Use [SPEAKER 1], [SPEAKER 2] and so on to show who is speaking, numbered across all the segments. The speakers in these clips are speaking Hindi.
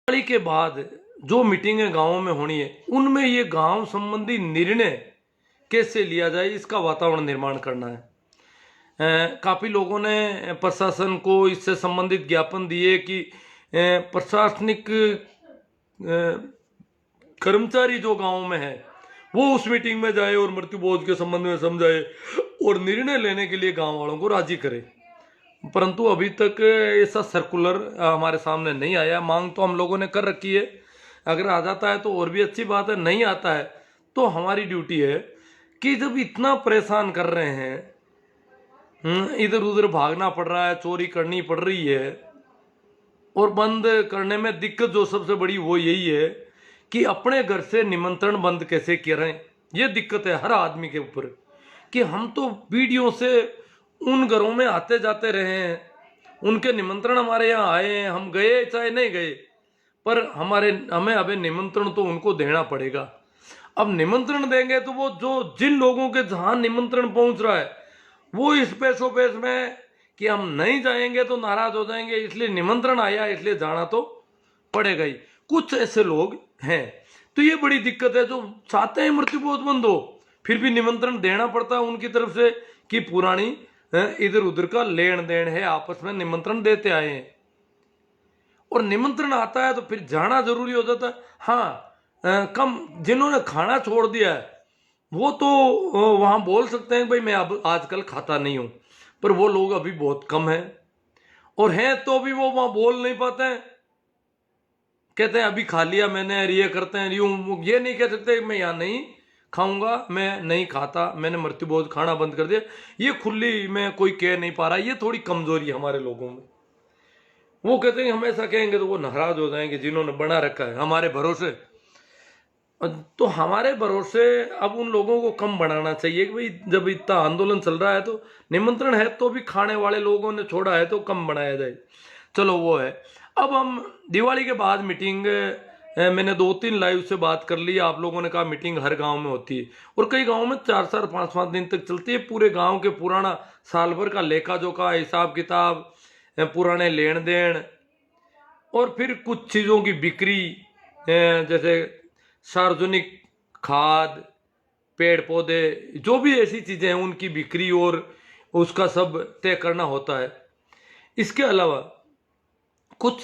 [SPEAKER 1] दिवाली के बाद जो मीटिंगें गांवों में होनी है उनमें ये गांव संबंधी निर्णय कैसे लिया जाए इसका वातावरण निर्माण करना है। काफ़ी लोगों ने प्रशासन को इससे संबंधित ज्ञापन दिए कि प्रशासनिक कर्मचारी जो गांव में है वो उस मीटिंग में जाए और मृत्यु बोझ के संबंध में समझाए और निर्णय लेने के लिए गांव वालों को राजी करे। परंतु अभी तक ऐसा सर्कुलर हमारे सामने नहीं आया। मांग तो हम लोगों ने कर रखी है, अगर आ जाता है तो और भी अच्छी बात है, नहीं आता है तो हमारी ड्यूटी है कि जब इतना परेशान कर रहे हैं, इधर उधर भागना पड़ रहा है, चोरी करनी पड़ रही है और बंद करने में दिक्कत जो सबसे बड़ी वो यही है कि अपने घर से निमंत्रण बंद कैसे करें। ये दिक्कत है हर आदमी के ऊपर कि हम तो वीडियो से उन घरों में आते जाते रहे हैं, उनके निमंत्रण हमारे यहाँ आए हैं, हम गए चाहे नहीं गए, पर हमें अबे निमंत्रण तो उनको देना पड़ेगा। अब निमंत्रण देंगे तो वो जो जिन लोगों के जहाँ निमंत्रण पहुंच रहा है वो इस पेशोपेश में कि हम नहीं जाएंगे तो नाराज हो जाएंगे, इसलिए निमंत्रण आया इसलिए जाना तो पड़ेगा ही। कुछ ऐसे लोग हैं तो ये बड़ी दिक्कत है जो चाहते हैं मृत्यु बोध बंद हो, फिर भी निमंत्रण देना पड़ता है उनकी तरफ से कि पुरानी इधर उधर का लेन देन है, आपस में निमंत्रण देते आए हैं और निमंत्रण आता है तो फिर जाना जरूरी हो जाता है। हाँ, कम जिन्होंने खाना छोड़ दिया है वो तो वहां बोल सकते हैं भाई मैं अब आजकल खाता नहीं हूं, पर वो लोग अभी बहुत कम हैं और हैं तो भी वो वहां बोल नहीं पाते हैं, कहते हैं अभी खा लिया मैंने, ये करते हैं, यूं ये नहीं कह सकते मैं यहाँ नहीं खाऊंगा, मैं नहीं खाता, मैंने मृत्यु भोज खाना बंद कर दिया। ये खुली में कोई कह नहीं पा रहा, ये थोड़ी कमजोरी है हमारे लोगों में। वो कहते हैं हमेशा कहेंगे तो वो नाराज हो जाएंगे जिन्होंने बना रखा है हमारे भरोसे। तो हमारे भरोसे अब उन लोगों को कम बनाना चाहिए कि भाई जब इतना आंदोलन चल रहा है तो निमंत्रण है तो भी खाने वाले लोगों ने छोड़ा है तो कम बनाया जाए। चलो वो है। अब हम दिवाली के बाद मीटिंग, मैंने 2-3 लाइव से बात कर ली, आप लोगों ने कहा मीटिंग हर गांव में होती है और कई गांव में 4-4 5-5 दिन तक चलती है। पूरे गांव के पुराना साल भर का लेखा जोखा, हिसाब किताब, पुराने लेन देन और फिर कुछ चीज़ों की बिक्री, जैसे सार्वजनिक खाद, पेड़ पौधे, जो भी ऐसी चीज़ें हैं उनकी बिक्री और उसका सब तय करना होता है। इसके अलावा कुछ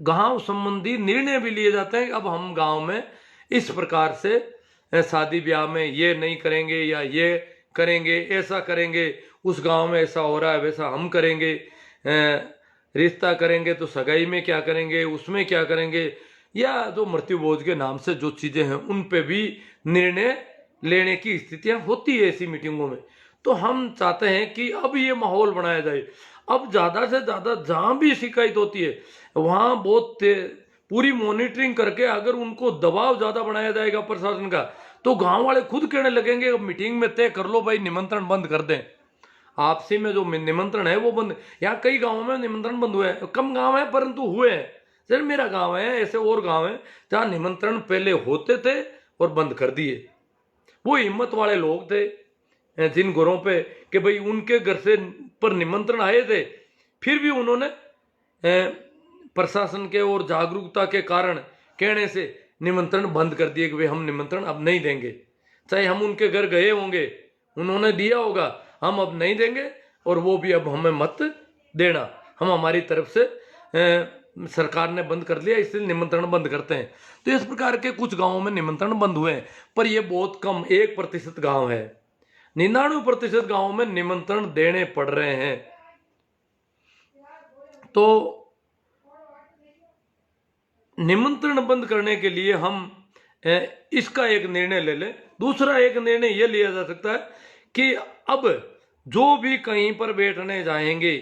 [SPEAKER 1] गांव संबंधी निर्णय भी लिए जाते हैं। अब हम गांव में इस प्रकार से शादी ब्याह में ये नहीं करेंगे या ये करेंगे, ऐसा करेंगे, उस गांव में ऐसा हो रहा है वैसा हम करेंगे, रिश्ता करेंगे तो सगाई में क्या करेंगे, उसमें क्या करेंगे, या जो मृत्यु भोज के नाम से जो चीजें हैं उन पे भी निर्णय लेने की स्थितियां होती है ऐसी मीटिंगों में। तो हम चाहते हैं कि अब ये माहौल बनाया जाए। अब ज्यादा से ज्यादा जहां भी शिकायत होती है वहां बहुत पूरी मॉनिटरिंग करके अगर उनको दबाव ज्यादा बनाया जाएगा प्रशासन का तो गांव वाले खुद कहने लगेंगे अब मीटिंग में तय कर लो भाई निमंत्रण बंद कर दें, आपसी में जो निमंत्रण है वो बंद। यहाँ कई गाँवों में निमंत्रण बंद हुए हैं, कम गाँव है परंतु हुए हैं। सर मेरा गांव है, ऐसे और गांव है जहां निमंत्रण पहले होते थे और बंद कर दिए। वो हिम्मत वाले लोग थे जिन घरों पे कि भाई उनके घर से पर निमंत्रण आए थे, फिर भी उन्होंने प्रशासन के और जागरूकता के कारण कहने से निमंत्रण बंद कर दिए कि भाई हम निमंत्रण अब नहीं देंगे। चाहे हम उनके घर गए होंगे, उन्होंने दिया होगा, हम अब नहीं देंगे और वो भी अब हमें मत देना, हम हमारी तरफ से सरकार ने बंद कर लिया इसलिए निमंत्रण बंद करते हैं। तो इस प्रकार के कुछ गांवों में निमंत्रण बंद हुए हैं, पर यह बहुत कम 1% गांव है। 99% गांवों में निमंत्रण देने पड़ रहे हैं। तो निमंत्रण बंद करने के लिए हम इसका एक निर्णय ले लें। दूसरा एक निर्णय यह लिया जा सकता है कि अब जो भी कहीं पर बैठने जाएंगे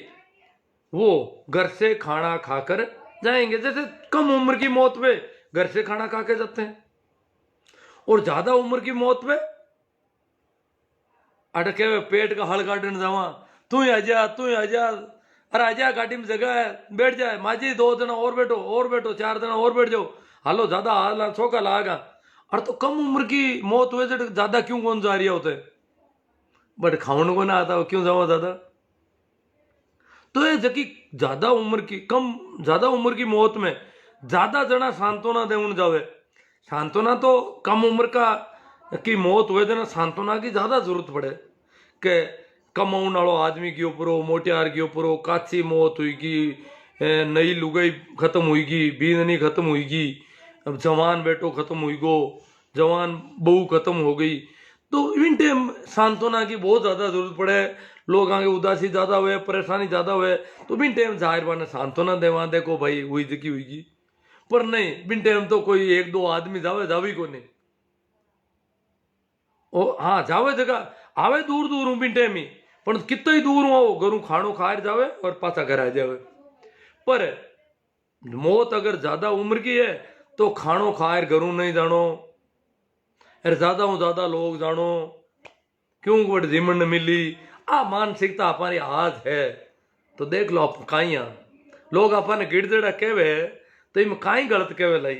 [SPEAKER 1] वो घर से खाना खाकर जाएंगे। जैसे कम उम्र की मौत पे घर से खाना खा के जाते हैं और ज्यादा उम्र की मौत पे अटके हुए पेट का हल काटने जावा, तू ही आजा तू ही आजा, अरे आजा गाड़ी में जगह है बैठ जाए, माजी 2 जना और बैठो 4 जना और बैठ जाओ, हालो ज्यादा हाल छोका लागा। और तो कम उम्र की मौत हुए तो ज्यादा क्यों कौन जा रही होते, बट खाने को ना आता क्यों जाओ ज्यादा। तो ये जबकि ज्यादा उम्र की मौत में ज्यादा जना सांत्वना देवन जावे। सांत्वना तो कम उम्र का की मौत हुए थे ना, सांत्वना की ज्यादा जरूरत पड़े कि कमाउन वालो आदमी के ऊपर हो, मोटियार के ऊपर हो, काची मौत हुईगी, नई लुगाई खत्म हुईगी, बींदनी खत्म हुईगी, अब जवान बेटो खत्म हुई गो, जवान बहू खत्म हो गई, तो इन टाइम सांत्वना की बहुत ज्यादा जरूरत पड़े। लोग आगे उदासी ज्यादा हुए, परेशानी ज्यादा हुए, तो बिन टाइम जाहिर बाने सांत्वना देवा, देखो भाई हुई जकी हुईगी। पर नहीं, बिन टाइम तो कोई एक दो आदमी जावे, जावी को नहीं। ओ हाँ, जावे जगह आवे दूर दूर हूं बिन टाइम ही, पर कितना ही दूर हो घरों खाणो खार जावे और पाछा घर आ जावे। पर मौत अगर ज्यादा उम्र की है तो खाणो खार घरों नहीं जानो, अरे ज्यादा हूं ज्यादा लोग जानो, क्यों बड़ जिमन न मिली, आ मानसिकता हमारी आज है। तो देख लो आप काइया लोग अपन गिड़जड़ा कहवे, तो इम काई गलत कहवे लाई,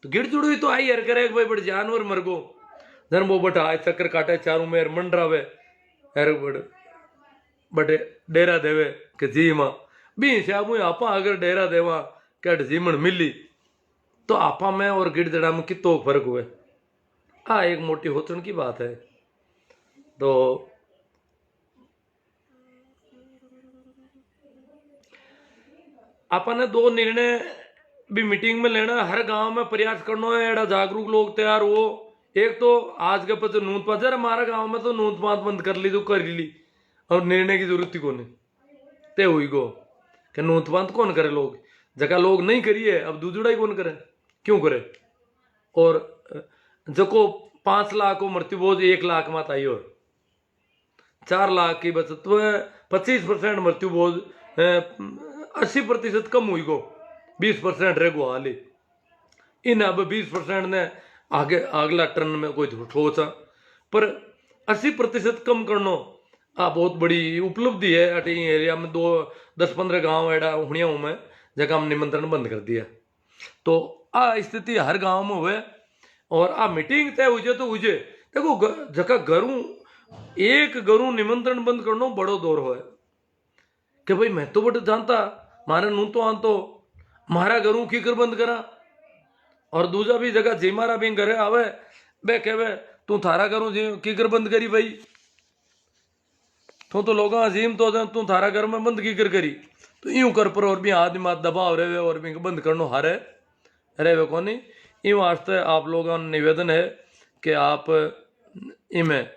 [SPEAKER 1] तो गिड़जुड़ तो आई हर करे भाई बड़ जानवर मर गो, धन वो बटा आए चक्कर काटे चारों मेर मंडरावे, अरे बड़े डेरा देवे के जी मां भी श्यामू आपा अगर डेरा देवा कट जीमन मिली, तो आपा में और गिड़जड़ा में कितो फर्क हुए। आ एक मोटी होचन की बात है। तो अपन ने दो निर्णय भी मीटिंग में लेना, हर गांव में प्रयास करना है, एड़ा जागरूक लोग तैयार हो। एक तो आज के पता नूत पात, जरा हमारा गांव में तो नूत पात बंद कर ली तो कर ली, और निर्णय की जरूरत ही कौन ते हुई गो कि नूत पात कौन करे, लोग जगह लोग नहीं करिए, अब दूसरा ही कौन करे, क्यों करे। और जको 5 लाख को मृत्यु बोझ 1 लाख मत आई, और 4 लाख की बचत तो 25% मृत्यु बोझ 80% कम हुई गो, 20% रह गो हाल ही। इन अब 20% ने आगे अगला टर्न में कोई ठोसा, पर 80% कम करनो आ बहुत बड़ी उपलब्धि है। अटी एरिया में 10-15 गांव एडा हुनिया हूं मैं, जगह हम निमंत्रण बंद कर दिया। तो आ स्थिति हर गांव में हुए, और आ मीटिंग तय हुई तो हुई। देखो जगह घरों एक घरों निमंत्रण बंद करनो बड़ो दौर हो कि भाई मैं तो बट जानता मारे नू तो आन तो मारा घरों की कर बंद करा, और दूसरा भी जगह जी मारा भी घरे आवे बे कहवे तू थारा घरों की कर बंद करी भाई, तो लोग अजीम तो तू थारा घर में बंद की कर करी, तो यूं कर पर और भी आदमी मात दबाव रहे और भी बंद करनो हारे रहे को नहीं। इन वास्ते आप लोगों का निवेदन है कि आप इमें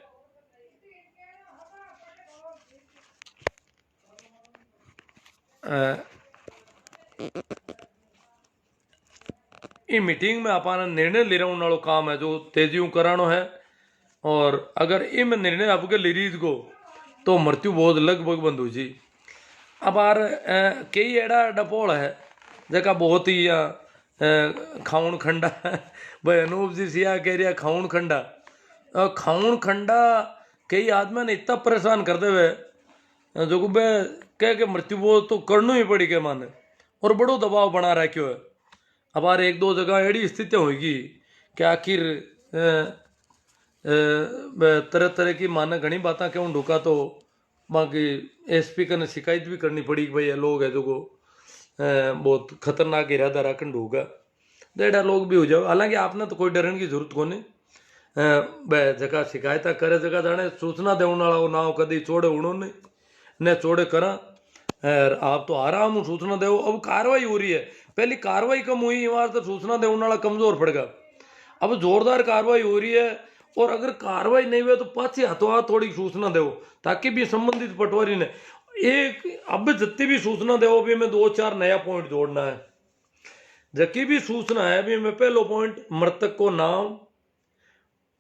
[SPEAKER 1] इन मीटिंग में अपना निर्णय ले रहा वालों काम है जो तेजी करानो है, और अगर इम निर्णय आपके ले रही को तो मृत्यु बोध लगभग बंद हो जी। अब यार कई एड़ा डपोल है जगह बहुत ही खाउन खंडा भाई अनूप जी सिया कह रहा खाउन खंडा, खाउन खंडा कई आदमी ने इतना परेशान कर दे हुए जो को बे कह के मृत्यु बोध तो करना ही पड़ी के माने, और बड़ो दबाव बना रखो है। अब यार एक दो जगह एड़ी स्थिति होगी कि आखिर तरह तरह की माने घनी बातें क्यों ढुका, तो बाकी एसपी का ने शिकायत भी करनी पड़ी कि भाई ये लोग है जो को बहुत खतरनाक इरादा रखन ढूंगा, डेढ़ा लोग भी हो जाओ। हालांकि आपने तो कोई डरने की जरूरत को नहीं, जगह शिकायत करे जगह जाने सूचना देने वाला ना कदी चोड़े उन्होंने ने चोड़े करा, आप तो आराम सूचना दो। अब कार्रवाई हो रही है, पहली कार्रवाई कम हुई वहां तो सूचना देने वाला कमजोर पड़ेगा, अब जोरदार कार्रवाई हो रही है। और अगर कार्रवाई नहीं हुई तो पाछे हाथों हाथ थोड़ी सूचना दो, ताकि भी संबंधित पटवारी ने एक अब जितनी भी सूचना दो भी मैं 2-4 नया पॉइंट जोड़ना है। जबकि भी सूचना है भी मैं पहलो पॉइंट मृतक को नाम,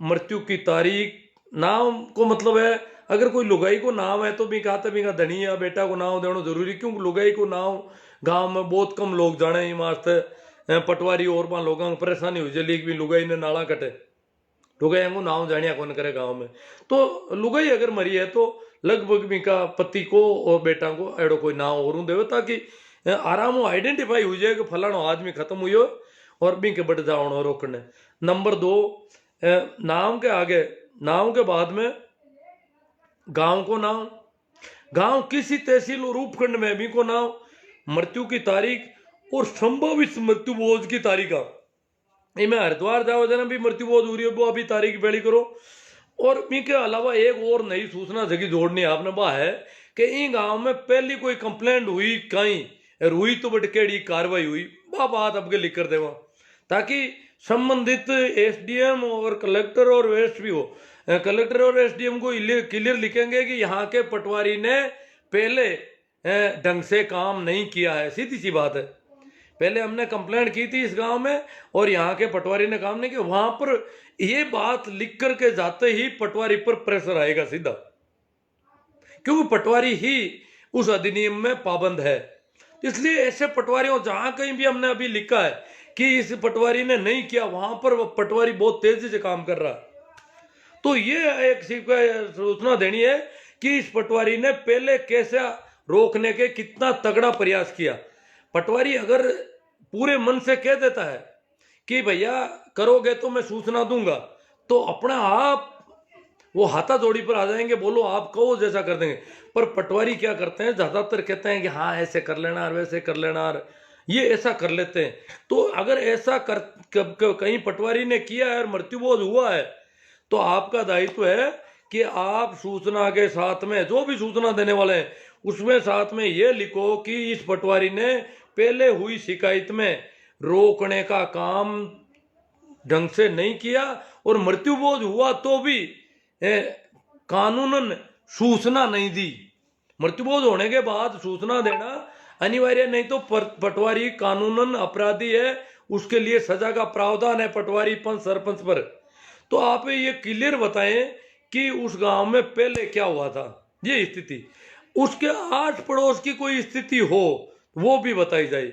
[SPEAKER 1] मृत्यु की तारीख, नाम को मतलब है अगर कोई लुगाई को नाम है तो भी कहते भी का धनी या बेटा को नाम देना जरूरी, क्योंकि लुगाई को नाम गांव में बहुत कम लोग जाने, ही वास्ते पटवारी और वहां लोगों को परेशानी हो जाए भी लुगाई ने नाला कटे, लुगाई को नाम जानिया कौन करे गांव में। तो लुगाई अगर मरी है तो लगभग भी का पति को और बेटा को एड़ो कोई नाम और देवे, ताकि आराम हो आइडेंटिफाई हो जाए कि फलाना आदमी खत्म हुई हो और भी के बढ़ जाओ रोकने। नंबर 2, नाम के आगे, नाम के बाद में गांव को नाम, गांव किसी तहसील और उपखंड में भी को नाम, मृत्यु की तारीख और संभावित मृत्यु भोज की तारीख इनमें हरिद्वार जाओ जना भी मृत्यु भोज हो रही है वो अभी तारीख बेड़ी करो। और इनके अलावा एक और नई सूचना जगी जोड़नी है आपने वह है कि इन गांव में पहली कोई कंप्लेंट हुई कहीं हुई तो बटकेड़ी कार्रवाई हुई वह बात अब के लिख कर देवा ताकि संबंधित एसडीएम और कलेक्टर और एसपी हो कलेक्टर और एसडीएम को क्लियर लिखेंगे कि यहाँ के पटवारी ने पहले ढंग से काम नहीं किया है। सीधी सी बात है, पहले हमने कंप्लेंट की थी इस गांव में और यहाँ के पटवारी ने काम नहीं किया। वहां पर ये बात लिख करके जाते ही पटवारी पर प्रेशर आएगा सीधा, क्योंकि पटवारी ही उस अधिनियम में पाबंद है। इसलिए ऐसे पटवारियों जहां कहीं भी हमने अभी लिखा है कि इस पटवारी ने नहीं किया वहां पर पटवारी बहुत तेजी से काम कर रहा है, तो ये एक सूचना देनी है कि इस पटवारी ने पहले कैसे रोकने के कितना तगड़ा प्रयास किया। पटवारी अगर पूरे मन से कह देता है कि भैया करोगे तो मैं सूचना दूंगा, तो अपना आप वो हाथा जोड़ी पर आ जाएंगे, बोलो आप कहो जैसा कर देंगे। पर पटवारी क्या करते हैं, ज्यादातर कहते हैं कि हाँ ऐसे कर लेना वैसे कर लेना, ये ऐसा कर लेते हैं। तो अगर ऐसा कहीं पटवारी ने किया है और मृत्युभोज हुआ है तो आपका दायित्व है कि आप सूचना के साथ में जो भी सूचना देने वाले हैं उसमें साथ में ये लिखो कि इस पटवारी ने पहले हुई शिकायत में रोकने का काम ढंग से नहीं किया और मृत्युभोज हुआ तो भी कानूनन सूचना नहीं दी। मृत्युभोज होने के बाद सूचना देना अनिवार्य, नहीं तो पटवारी कानूनन अपराधी है, उसके लिए सजा का प्रावधान है पटवारी पंच सरपंच पर। तो आप ये क्लियर बताएं कि उस गांव में पहले क्या हुआ था, ये स्थिति, उसके आस पड़ोस की कोई स्थिति हो वो भी बताई जाए।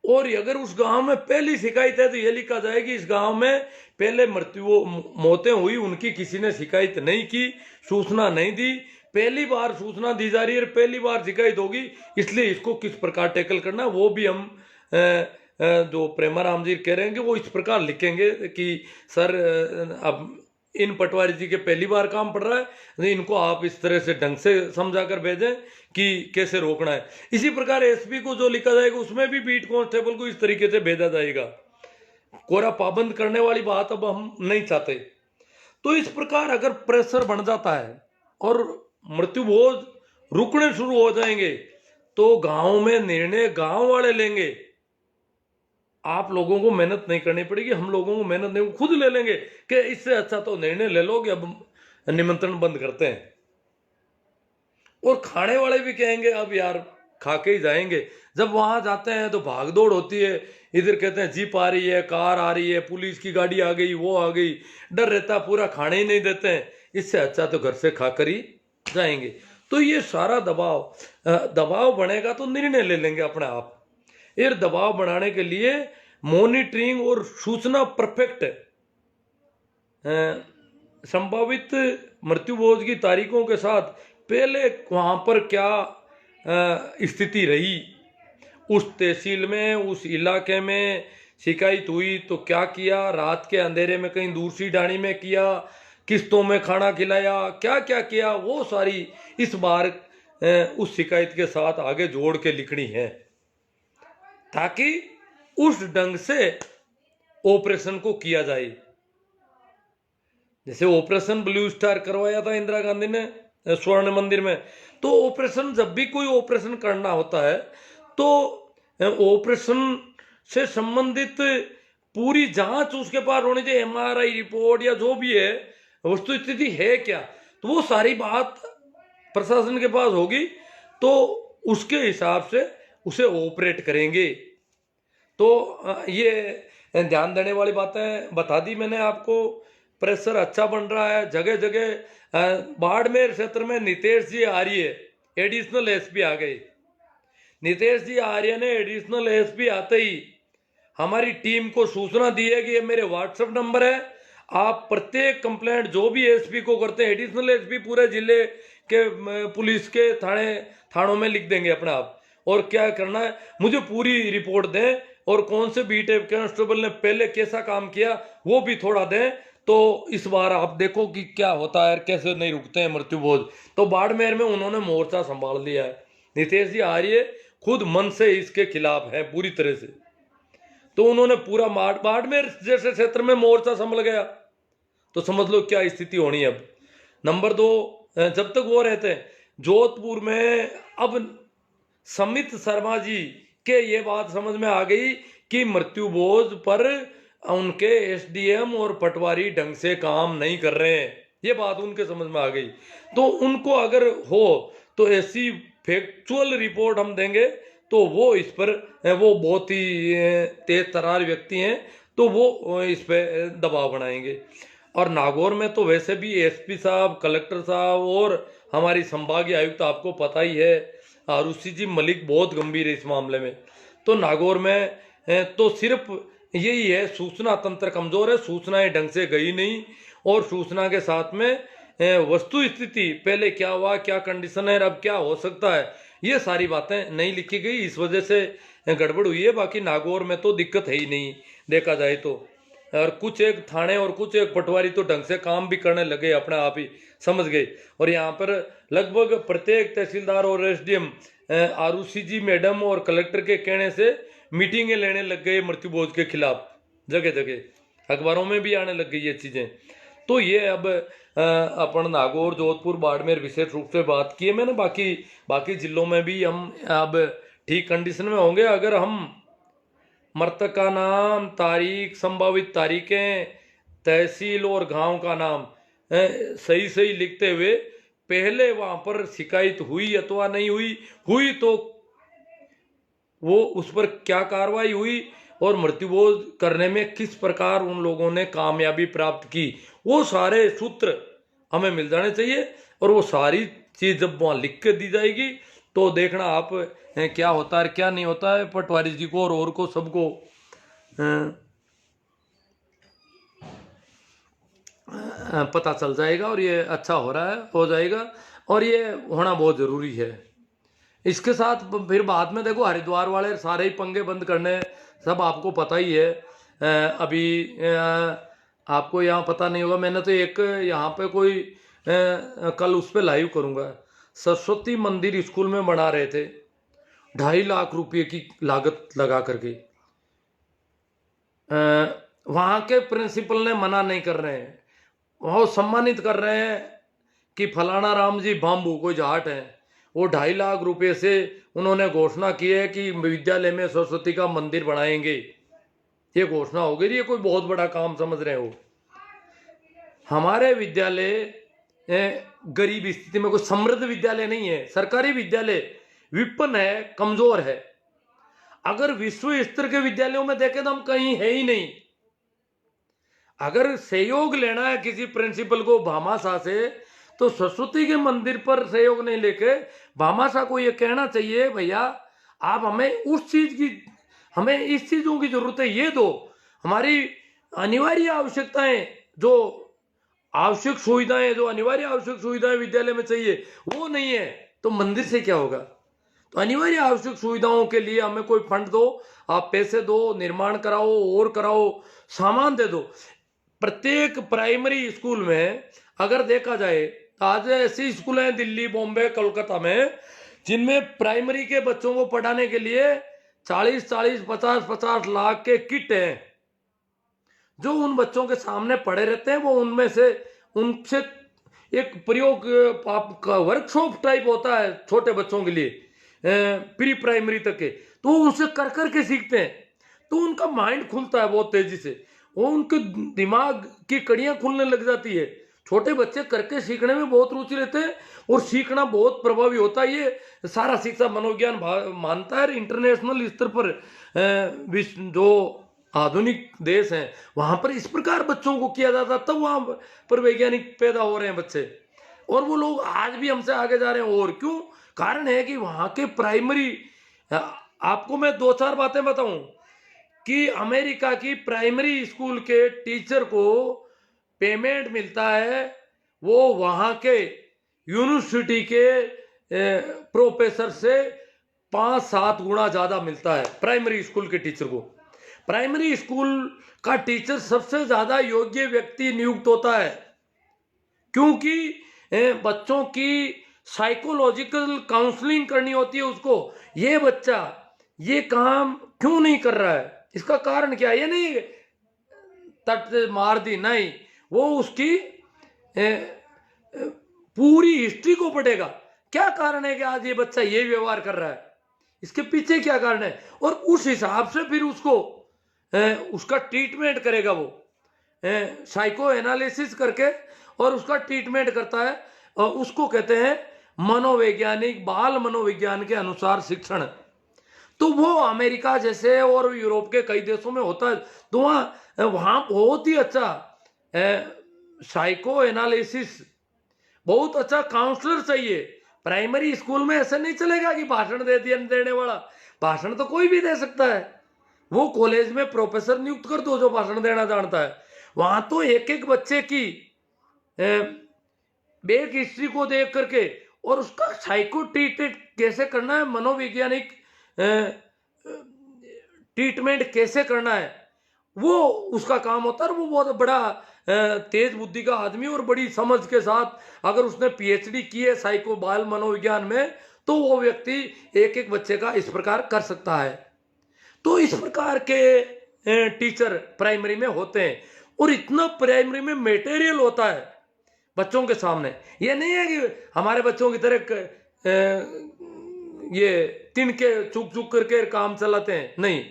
[SPEAKER 1] और अगर उस गांव में पहली शिकायत है तो यह लिखा जाए कि इस गांव में पहले मौतें हुई, उनकी किसी ने शिकायत नहीं की, सूचना नहीं दी, पहली बार सूचना दी जा रही है, पहली बार शिकायत होगी, इसलिए इसको किस प्रकार टैकल करना वो भी हम जो प्रेमाराम जी कह रहे हैं कि वो इस प्रकार लिखेंगे कि सर अब इन पटवारी जी के पहली बार काम पड़ रहा है, इनको आप इस तरह से ढंग से समझा कर भेजें कि कैसे रोकना है। इसी प्रकार एसपी को जो लिखा जाएगा उसमें भी बीट कांस्टेबल को इस तरीके से भेजा जाएगा। कोरा पाबंद करने वाली बात अब हम नहीं चाहते। तो इस प्रकार अगर प्रेशर बन जाता है और मृत्युभोज रुकने शुरू हो जाएंगे तो गांव में निर्णय गांव वाले लेंगे, आप लोगों को मेहनत नहीं करनी पड़ेगी, हम लोगों को मेहनत नहीं, खुद ले लेंगे कि इससे अच्छा तो निर्णय ले लो कि अब निमंत्रण बंद करते हैं। और खाने वाले भी कहेंगे अब यार खा के ही जाएंगे। जब वहां जाते हैं तो भागदौड़ होती है, इधर कहते हैं जीप आ रही है, कार आ रही है, पुलिस की गाड़ी आ गई, वो आ गई, डर रहता पूरा, खाने ही नहीं देते हैं। इससे अच्छा तो घर से खाकर ही जाएंगे। तो ये सारा दबाव बनेगा तो निर्णय ले लेंगे अपने आप। ये दबाव बनाने के लिए मॉनिटरिंग और सूचना परफेक्ट संभावित मृत्युभोज की तारीखों के साथ पहले वहां पर क्या स्थिति रही, उस तहसील में उस इलाके में शिकायत हुई तो क्या किया, रात के अंधेरे में कहीं दूसरी डाणी में किया, किस्तों में खाना खिलाया, क्या क्या किया, वो सारी इस बार उस शिकायत के साथ आगे जोड़ के लिखनी है ताकि उस ढंग से ऑपरेशन को किया जाए। जैसे ऑपरेशन ब्लू स्टार करवाया था इंदिरा गांधी ने स्वर्ण मंदिर में, तो ऑपरेशन जब भी कोई ऑपरेशन करना होता है तो ऑपरेशन से संबंधित पूरी जांच उसके पास होनी चाहिए, एमआरआई रिपोर्ट या जो भी है वस्तु स्थिति है क्या, तो वो सारी बात प्रशासन के पास होगी तो उसके हिसाब से उसे ऑपरेट करेंगे। तो ये ध्यान देने वाली बातें बता दी मैंने आपको। प्रेशर अच्छा बन रहा है जगह जगह। बाड़मेर क्षेत्र में नितेश जी आर्य एडिशनल एसपी आ गए। नितेश जी आर्य ने एडिशनल एसपी आते ही हमारी टीम को सूचना दी है कि ये मेरे व्हाट्सएप नंबर है, आप प्रत्येक कंप्लेंट जो भी एसपी को करते हैं, एडिशनल एसपी पूरे जिले के पुलिस के थानों में लिख देंगे अपने आप, और क्या करना है मुझे पूरी रिपोर्ट दें, और कौन से बीट कांस्टेबल ने पहले कैसा काम किया वो भी थोड़ा दें। तो इस बार आप देखो कि क्या होता है, कैसे नहीं रुकते हैं मृत्युभोज। तो बाड़मेर में उन्होंने मोर्चा संभाल लिया है नितेश जी आर्य, खुद मन से इसके खिलाफ है पूरी तरह से। तो उन्होंने पूरा बाड़मेर जैसे क्षेत्र में मोर्चा संभल गया, तो समझ लो क्या स्थिति होनी है अब। नंबर 2, जब तक वो रहते हैं जोधपुर में, अब समित शर्मा जी के ये बात समझ में आ गई कि मृत्यु भोज पर उनके एसडीएम और पटवारी ढंग से काम नहीं कर रहे हैं, ये बात उनके समझ में आ गई। तो उनको अगर हो तो ऐसी फैक्चुअल रिपोर्ट हम देंगे, तो वो इस पर, वो बहुत ही तेज तर्रार व्यक्ति हैं, तो वो इस पे दबाव बनाएंगे। और नागौर में तो वैसे भी एसपी साहब, कलेक्टर साहब और हमारी संभागीय आयुक्त, आपको पता ही है आरुषि जी मलिक बहुत गंभीर है इस मामले में। तो नागौर में तो सिर्फ यही है, सूचना तंत्र कमजोर है, सूचनाएं ढंग से गई नहीं, और सूचना के साथ में वस्तु स्थिति पहले क्या हुआ, क्या कंडीशन है, अब क्या हो सकता है, ये सारी बातें नहीं लिखी गई, इस वजह से गड़बड़ हुई है। बाकी नागौर में तो दिक्कत है ही नहीं देखा जाए तो। और कुछ एक थाने और कुछ एक पटवारी तो ढंग से काम भी करने लगे, अपने आप ही समझ गए। और यहाँ पर लगभग प्रत्येक तहसीलदार और एसडीएम आरुषि जी मैडम और कलेक्टर के कहने से मीटिंगें लेने लग गए मृत्यु भोज के खिलाफ, जगह जगह अखबारों में भी आने लग गई ये चीजें। तो ये अब अपन नागौर, जोधपुर, बाड़मेर विशेष रूप से बात की है मैंने। बाकी जिलों में भी हम अब ठीक कंडीशन में होंगे अगर हम मृतक का नाम, तारीख, संभावित तारीखें, तहसील और गांव का नाम सही सही लिखते हुए, पहले वहां पर शिकायत हुई अथवा नहीं हुई तो वो उस पर क्या कार्रवाई हुई और मृत्युभोज करने में किस प्रकार उन लोगों ने कामयाबी प्राप्त की, वो सारे सूत्र हमें मिल जाने चाहिए। और वो सारी चीज जब वहां लिख के दी जाएगी तो देखना आप क्या होता है क्या नहीं होता है, पटवारी जी को और को सबको पता चल जाएगा। और ये अच्छा हो रहा है, हो जाएगा, और ये होना बहुत जरूरी है। इसके साथ फिर बाद में देखो हरिद्वार वाले सारे ही पंगे बंद करने, सब आपको पता ही है। अभी आपको यहाँ पता नहीं होगा, मैंने तो एक यहाँ पे कोई कल उस पर लाइव करूँगा, सरस्वती मंदिर स्कूल में बना रहे थे 2.5 लाख रुपए की लागत लगा करके। वहाँ के प्रिंसिपल ने मना नहीं कर रहे हैं, वहाँ सम्मानित कर रहे हैं कि फलाना राम जी बाम्बू कोई जाट है, वो 2.5 लाख रुपए से उन्होंने घोषणा की है कि विद्यालय में सरस्वती का मंदिर बनाएंगे। ये घोषणा हो गई, ये कोई बहुत बड़ा काम समझ रहे हो। हमारे विद्यालय गरीब स्थिति में, कोई समृद्ध विद्यालय नहीं है, सरकारी विद्यालय विपन्न है, कमजोर है। अगर विश्व स्तर के विद्यालयों में देखें तो हम कहीं है ही नहीं। अगर सहयोग लेना है किसी प्रिंसिपल को भामाशाह से, तो सरस्वती के मंदिर पर सहयोग नहीं लेके भामाशाह को ये कहना चाहिए, भैया आप हमें उस चीज की, हमें इस चीजों की जरूरत है, ये दो, हमारी अनिवार्य आवश्यकताएं, जो आवश्यक सुविधाएं, जो अनिवार्य आवश्यक सुविधाएं विद्यालय में चाहिए वो नहीं है, तो मंदिर से क्या होगा। तो अनिवार्य आवश्यक सुविधाओं के लिए हमें कोई फंड दो, आप पैसे दो, निर्माण कराओ और कराओ, सामान दे दो। प्रत्येक प्राइमरी स्कूल में अगर देखा जाए, आज ऐसी स्कूल हैं दिल्ली, बॉम्बे, कोलकाता में, जिनमें प्राइमरी के बच्चों को पढ़ाने के लिए 40-40, 50-50 लाख के किट हैं, जो उन बच्चों के सामने पड़े रहते हैं। वो उनमें से उनसे एक प्रयोग वर्कशॉप टाइप होता है छोटे बच्चों के लिए, प्री प्राइमरी तक के, तो वो उनसे कर करके सीखते हैं, तो उनका माइंड खुलता है बहुत तेजी से, वो उनके दिमाग की कड़ियां खुलने लग जाती है। छोटे बच्चे करके सीखने में बहुत रुचि लेते हैं और सीखना बहुत प्रभावी होता है। ये सारा शिक्षा मनोविज्ञान मानता है। इंटरनेशनल स्तर पर जो आधुनिक देश हैं वहां पर इस प्रकार बच्चों को किया जाता, तब वहां पर वैज्ञानिक पैदा हो रहे हैं बच्चे, और वो लोग आज भी हमसे आगे जा रहे हैं। और क्यों? कारण है कि वहां के प्राइमरी, आपको मैं 2-4 बातें बताऊं कि अमेरिका की प्राइमरी स्कूल के टीचर को पेमेंट मिलता है, वो वहां के यूनिवर्सिटी के प्रोफेसर से 5-7 गुना ज्यादा मिलता है प्राइमरी स्कूल के टीचर को। प्राइमरी स्कूल का टीचर सबसे ज्यादा योग्य व्यक्ति नियुक्त होता है, क्योंकि बच्चों की साइकोलॉजिकल काउंसलिंग करनी होती है उसको। ये बच्चा ये काम क्यों नहीं कर रहा है, इसका कारण क्या है, ये नहीं तट मार दी, नहीं, वो उसकी पूरी हिस्ट्री को पढ़ेगा। क्या कारण है कि आज ये बच्चा ये व्यवहार कर रहा है, इसके पीछे क्या कारण है, और उस हिसाब से फिर उसको उसका ट्रीटमेंट करेगा। वो साइको एनालिसिस करके और उसका ट्रीटमेंट करता है, और उसको कहते हैं मनोवैज्ञानिक, बाल मनोविज्ञान के अनुसार शिक्षण। तो वो अमेरिका जैसे और यूरोप के कई देशों में होता है, तो वहाँ बहुत ही अच्छा साइको एनालिसिस, बहुत अच्छा काउंसलर चाहिए। प्राइमरी स्कूल में ऐसा नहीं चलेगा कि भाषण दे दिया देने वाला, भाषण तो कोई भी दे सकता है, वो कॉलेज में प्रोफेसर नियुक्त कर दो जो भाषण देना जानता है। वहां तो एक एक बच्चे की बैक हिस्ट्री को देख करके और उसका साइको ट्रीटमेंट कैसे करना है, मनोवैज्ञानिक ट्रीटमेंट कैसे करना है, वो उसका काम होता है। वो बहुत बड़ा तेज बुद्धि का आदमी और बड़ी समझ के साथ अगर उसने पीएचडी की है साइको बाल मनोविज्ञान में, तो वो व्यक्ति एक एक बच्चे का इस प्रकार कर सकता है। तो इस प्रकार के टीचर प्राइमरी में होते हैं, और इतना प्राइमरी में मटेरियल होता है बच्चों के सामने। ये नहीं है कि हमारे बच्चों की तरह ये तिनके चुक चुक करके काम चलाते हैं, नहीं,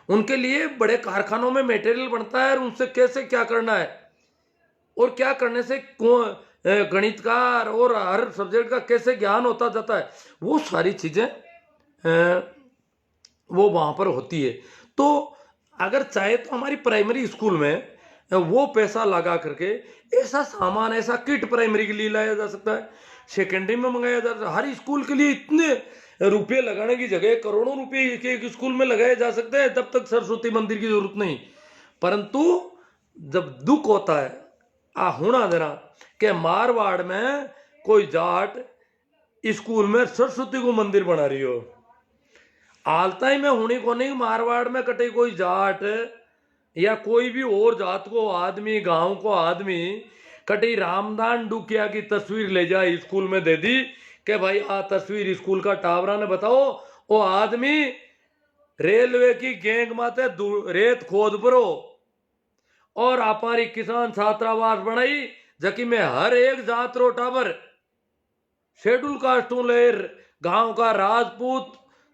[SPEAKER 1] उनके लिए बड़े कारखानों में मटेरियल बनता है, और उनसे कैसे क्या करना है और क्या करने से गणित का और हर सब्जेक्ट का कैसे ज्ञान होता जाता है, वो सारी चीजें वो वहां पर होती है। तो अगर चाहे तो हमारी प्राइमरी स्कूल में वो पैसा लगा करके ऐसा सामान, ऐसा किट प्राइमरी के लिए लाया जा सकता है, सेकेंडरी में मंगाया जा सकता है। हर स्कूल के लिए इतने रुपये लगाने की जगह करोड़ों रुपए एक स्कूल में लगाए जा सकते हैं, तब तक सरस्वती मंदिर की जरूरत नहीं। परंतु जब दुख होता है होना देना कि मारवाड़ में कोई जाट स्कूल में सरस्वती को मंदिर बना रही हो, आलता ही में होनी को नहीं, मारवाड़ में कटे कोई जाट या कोई भी और जात को आदमी, गांव को आदमी कटी रामदान डुकिया की तस्वीर ले जाए स्कूल में दे दी कि भाई आ तस्वीर स्कूल का टावरा ने बताओ, वो आदमी रेलवे की गैंग माते रेत खोद परो और हमारी किसान छात्रावास बनाई, जबकि में हर एक जात रो टावर, शेड्यूल कास्टों लेर गांव का राजपूत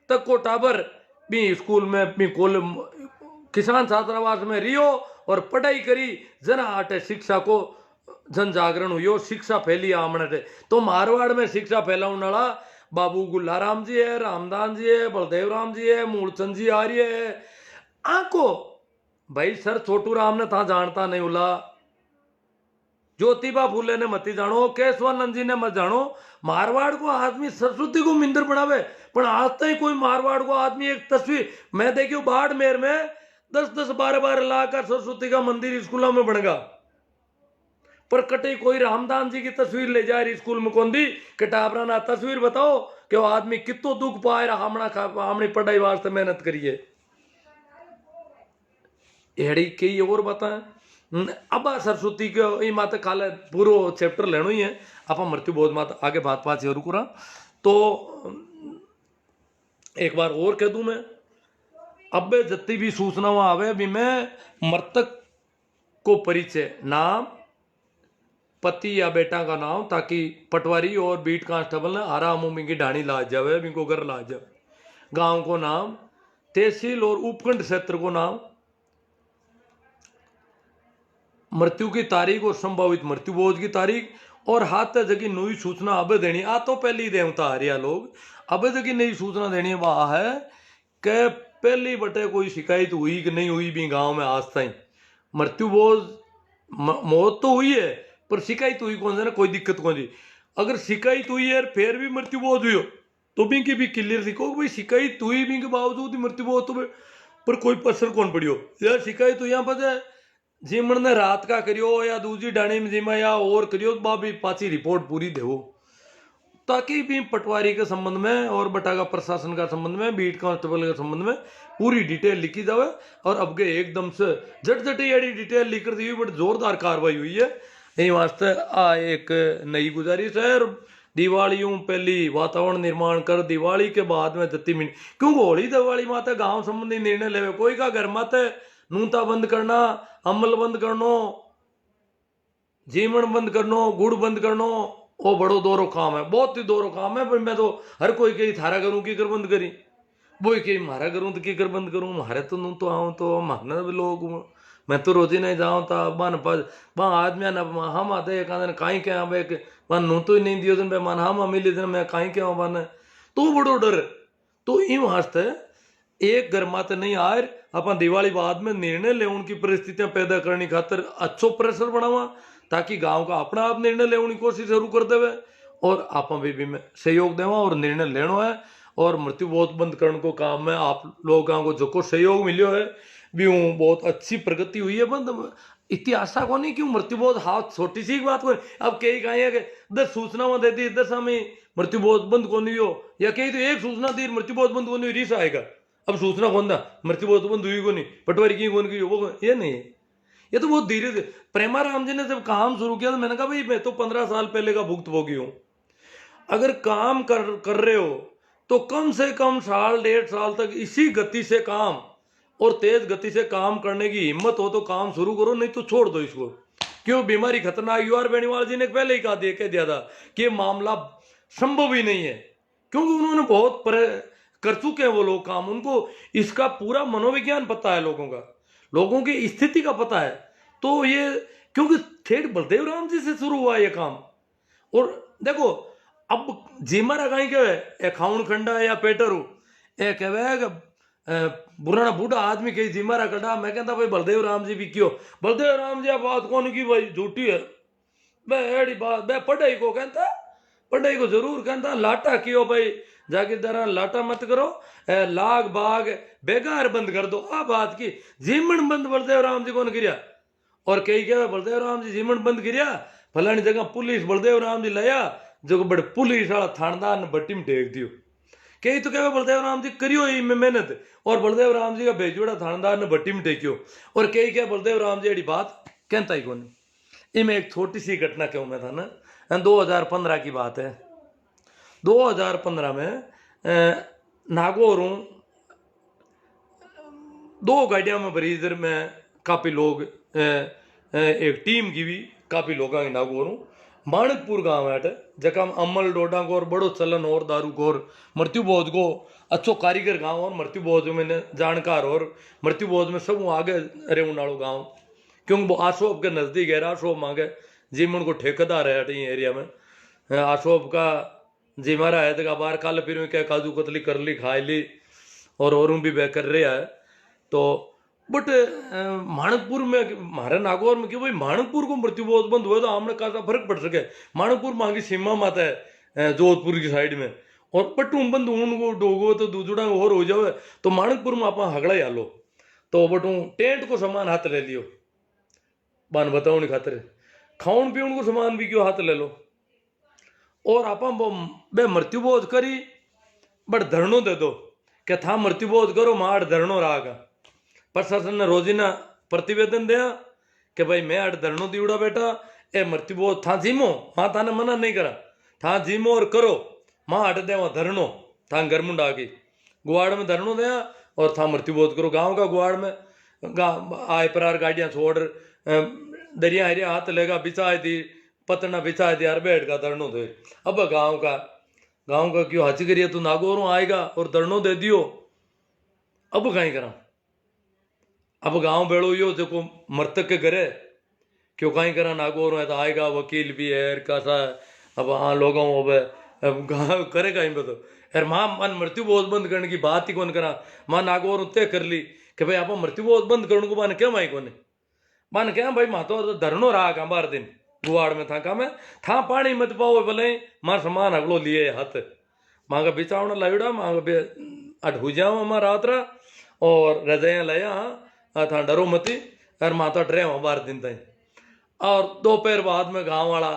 [SPEAKER 1] तक को टावर भी स्कूल में भी किसान छात्रावास में रियो और पढ़ाई करी, जना आटे शिक्षा को जन जागरण हुई, शिक्षा फैली आमने। तो मारवाड़ में शिक्षा फैलाने वाला बाबू गुल्लाराम जी है, रामदान जी है, बलदेव राम जी है, मूलचंद जी आर्य है। आको भाई सर छोटू राम ने था जानता नहीं उला, ज्योतिबा फूले ने मती जानो, केशवानंद जी ने मत जानो। मारवाड़ को आदमी सरस्वती को मिंदर बनावे, पर आज तक कोई मारवाड़ को आदमी एक तस्वीर मैं देखियो बाड़मेर में 10-10 12-12 लाख का सरस्वती का मंदिर स्कूलों में बनेगा, पर कटे कोई रामदान जी की तस्वीर ले जाए स्कूल में कौन दी कि टाबरा ना तस्वीर बताओ कि वो आदमी कितो दुख पाए रहा, हमने पढ़ाई वास्ते मेहनत करिए। एड़ी कई और बताएं। अब सरस्वती के माता काले पूरा चैप्टर लेना ही है, आप मृत्यु बोध माता आगे बात बात जरूर करा। तो एक बार और कह दूं मैं, अब जितनी भी सूचना आवे अभी मैं मृतक को परिचय, नाम, पति या बेटा का नाम, ताकि पटवारी और बीट कांस्टेबल ने आराम मुंह की ढाणी लाज जावे, इनको घर लाज जावे, गांव को नाम, तहसील और उपखंड क्षेत्र को नाम, मृत्यु की तारीख और संभावित मृत्यु बोझ की तारीख, और हाथ जगह नई सूचना अब देनी। आ तो पहली देवता आ रहा लोग, अब जगह नई सूचना देनी वह है कि पहली बटे कोई शिकायत हुई कि नहीं हुई भी गांव में आज तक। मृत्यु बोझ मौत तो हुई है, पर शिकायत हुई कौन से ना, कोई दिक्कत कौन सी। अगर शिकायत हुई है फिर भी मृत्यु बोझ हुई हो तो भी की भी क्लियर दिखो भाई शिकायत हुई भी के बावजूद मृत्यु बोझ तो पर कोई असर कौन पड़ियो। यार शिकायत हुई यहाँ पर जिमण ने रात का करियो या दूसरी डाणी में जिमा या और करियो, भी पाची रिपोर्ट पूरी देवो, ताकि भी पटवारी के संबंध में और बटागा प्रशासन का संबंध में, बीट कांस्टेबल के संबंध में पूरी डिटेल लिखी जावे। और अब के एकदम से झटझटी एडी डिटेल लिख दी हुई, बड़ी जोरदार कार्रवाई हुई है। यही वास्ते एक नई गुजारिश है, और दिवालियों पहली वातावरण निर्माण कर, दिवाली के बाद में जत्ती मिनट क्यों होली दिवाली माते गांव संबंधी निर्णय लेवे, कोई का घर माते नूता बंद करना, अमल बंद करनो, जीवन बंद करनो, गुड़ बंद करनो, वो बड़ो दोरो काम है, बहुत ही दोरो काम है। पर मैं तो हर कोई कही थारा करूं की कर बंद करी, वो कही मारा करूं तो की कर बंद करूं, मारे तो नू तो आऊं तो मारना भी लोग, मैं तो रोजी नहीं जाऊं था बन पर वहाँ आदमी ना हम आते कहीं क्या बन नू तो ही नहीं दियो दिन मन हम मिली दिन मैं कहीं क्या बन तो बड़ो डर। तो इन वास्ते एक घर माते नहीं आए अपन दिवाली बाद में निर्णय ले उनकी परिस्थितियां पैदा करने खातर अच्छो प्रेशर बनावा, ताकि गांव का अपना आप निर्णय लेने की कोशिश शुरू कर देवे और आप भी में सहयोग देवा और निर्णय लेना है। और मृत्यु बहुत बंद करने को काम में आप लोगों को जो को सहयोग मिलो है भी हूँ, बहुत अच्छी प्रगति हुई है। बंद इतनी आशा को नहीं क्यों मृत्यु बहुत हाथ छोटी सी बात को, अब कई कहीं है कि 10 सूचना में देती 10 में मृत्यु बहुत बंद को नहीं हो, या कहीं तो एक सूचना दी मृत्यु बहुत बंद को नहीं रिस आएगा, अब सूचना कौन था मृत्यु बहुत बंद हुई को नहीं पटवारी की कौन की वो, ये नहीं है। ये तो बहुत धीरे धीरे प्रेमाराम जी ने जब काम शुरू किया तो मैंने कहा भाई मैं तो 15 साल पहले का भुक्तभोगी हूं, अगर काम कर रहे हो तो कम से कम साल 1.5 साल तक इसी गति से काम और तेज गति से काम करने की हिम्मत हो तो काम शुरू करो, नहीं तो छोड़ दो इसको। क्यों बीमारी खतरनाक, यूआर बेनीवाल जी ने पहले ही कह दिया था कि मामला संभव ही नहीं है, क्योंकि उन्होंने बहुत कर चुके हैं वो लोग काम, उनको इसका पूरा मनोविज्ञान पता है, लोगों की स्थिति का पता है। तो ये क्योंकि ठेठ बलदेव राम जी से शुरू हुआ ये काम। और देखो अब जीमारा कहीं के खाउन खंडा या पेटरू ए कहे बुराना बूढ़ा आदमी कहीं जीमारा कटा, मैं कहता भाई बलदेव राम जी भी क्यों, बलदेव राम जी बात कौन की भाई झूठी है, एड़ी बात मैं पढ़ाई को कहता, पढ़ाई को जरूर कहता, लाटा क्यों भाई जागीरदारा लाटा मत करो, लाग बाग बेगार बंद कर दो, आ बात की जीवन बंद बलदेव राम जी कौन किया। और कई क्या बलदेव राम जी जीवन बंद किया, फलानी जगह पुलिस बलदेव राम जी लाया जो बड़े पुलिस वाला थानेदार ने भट्टी में टेक दियो, कई तो क्या बलदेव राम जी करियो ही मेहनत और बलदेव राम जी का भेजोड़ा थानेदार ने भट्टी में टेकियो, और कई क्या बलदेव राम जी एडी बात कहता ही कौन। इनमें एक छोटी सी घटना क्यों मैं था ना, 2015 की बात है। 2015 में नागौर 2 गाड़ियों में भरी, इधर में काफ़ी लोग एक टीम की भी काफ़ी लोग नागौर माणकपुर गांव है जका अमल डोडा को और बड़ो चलन और दारू को और मृत्यु बोध को अच्छो कारीगर गांव और मृत्यु बोध में जानकार और मृत्यु बोध में सब आगे रेवन वालों गाँव, क्योंकि वो आशोप के नज़दीक है, आशोप मांगे जीवन को ठेकेदार है एरिया में, आशोप का जिमारा है तो बाहर काल फिर क्या काजू कतली कर ली खा ली और भी वह कर रहा है। तो बट माणकपुर में हमारे नागौर में क्यों भाई माणकपुर को मृत्यु बहुत बंद हुआ तो हमने काफी फर्क पड़ सके, माणकपुर मांगी सीमा माता है जोधपुर की साइड में, और पट्टू बंद उनको डोगो तो दूसरा और हो जावे तो माणकपुर में आप हगड़ा ही हालो, तो बटू टेंट को सामान हाथ ले लियो, बान बताओ नहीं खातर खाउन पीउन को सामान भी क्यों हाथ ले लो, और आप बे मृत्यु बोध करी बट धरनो दे दो क्या था मृत्यु बोध करो मार धरनो रागा, प्रशासन ने रोजीना प्रतिवेदन दिया कि भाई मैं अट धरनो दीवड़ा बेटा ए मृत्यु बोध था जीमो, हाँ थाने मना नहीं करा, था जीमो और करो माँ अट दे धरनो था गरमुंडा की गुआड़ में धरनो दिया और था मृत्यु बोध करो। गाँव का गुआड़ में आए प्रार गाड़ियाँ छोड़ दरिया हरिया हाथ लेगा बिछाए दी पतना बिछाए दी यार बैठ का धरनो दे। अब गाँव का क्यों हची करिए तू नागौरों आएगा और धरनो दे दियो, अब कहीं करा, अब गांव बेड़ो यो जो मृतक के घरे क्यों कहीं करा नागौर है तो आएगा वकील भी है कैसा, अब हाँ लोगों अब गाँव करेगा ही बताओ यार माँ मन मृत्यु बोध बंद करने की बात ही कौन करा, माँ नागौर तय कर ली कि भाई आप मृत्यु बोध बंद करने को मान क्या माई कोने मान क्या भाई माँ तो धरनो रहा का बार दिन गुआड़ में था का मैं था पानी मत पाओ भले माँ सामान अगलो लिए हाथ माँ का बिचावना लाइड़ा माँ का अट जाओ माँ रात और रजाइयाँ लाया था डरो मती यार माता डरे वहाँ 12 दिन तक, और दोपहर बाद में गांव वाला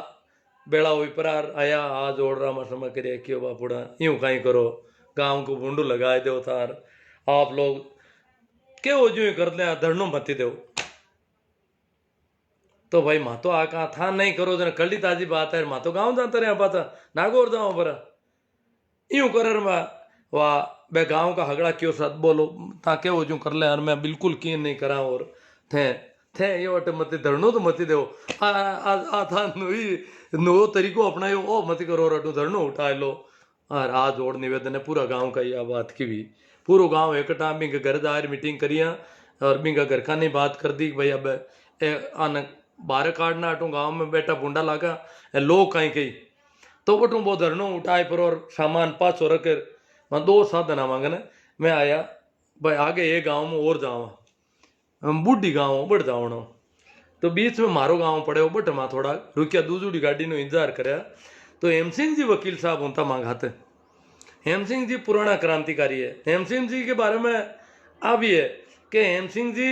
[SPEAKER 1] बेड़ा हुई परार आया आ जोड़ रहा मसमा करे क्यों बापुड़ा यूं कहीं करो गांव को बूंडू लगाए दो थार आप लोग के वो जो कर ले धरनो मती दो। तो भाई माँ तो आ कहाँ था नहीं करो जना कल्ली ताजी बात है माँ तो गाँव जाता रहे पाता नागौर जाओ बरा यूं कर वाह बे गांव का हगड़ा क्यों साथ बोलो ताके वो जो कर ले यार मैं बिल्कुल की नहीं करा और थे थे ये वटे मत धरनो तो मत दो आ था नो तरीको अपनायो ओ मत करो रटू धरनो उठा लो और आज जोड़ निवेदन है पूरा गांव का यह बात की भी पूरा गांव एक टाइम बिंग घर जाकर मीटिंग करिया और बिंग घर का नहीं बात कर दी भाई अब आन बाहर काटना अटू गांव में बेटा बुंडा लागा लोग कहीं कहीं तो बटू वो धरनो उठाए पर और सामान पाछो रख मैं 2 साधन आवांगे मैं आया भाई आगे ये गांव में और जावा बूढ़ी गांव बढ़ जाओ तो बीच में मारो गांव पड़े हो बट मैं थोड़ा रुकिया दूसरी गाड़ी नो इंतजार कराया तो हेम सिंह जी वकील साहब होता मांगाते हेम सिंह जी पुराना क्रांतिकारी है हेम सिंह जी के बारे में अब ये कि हेम सिंह जी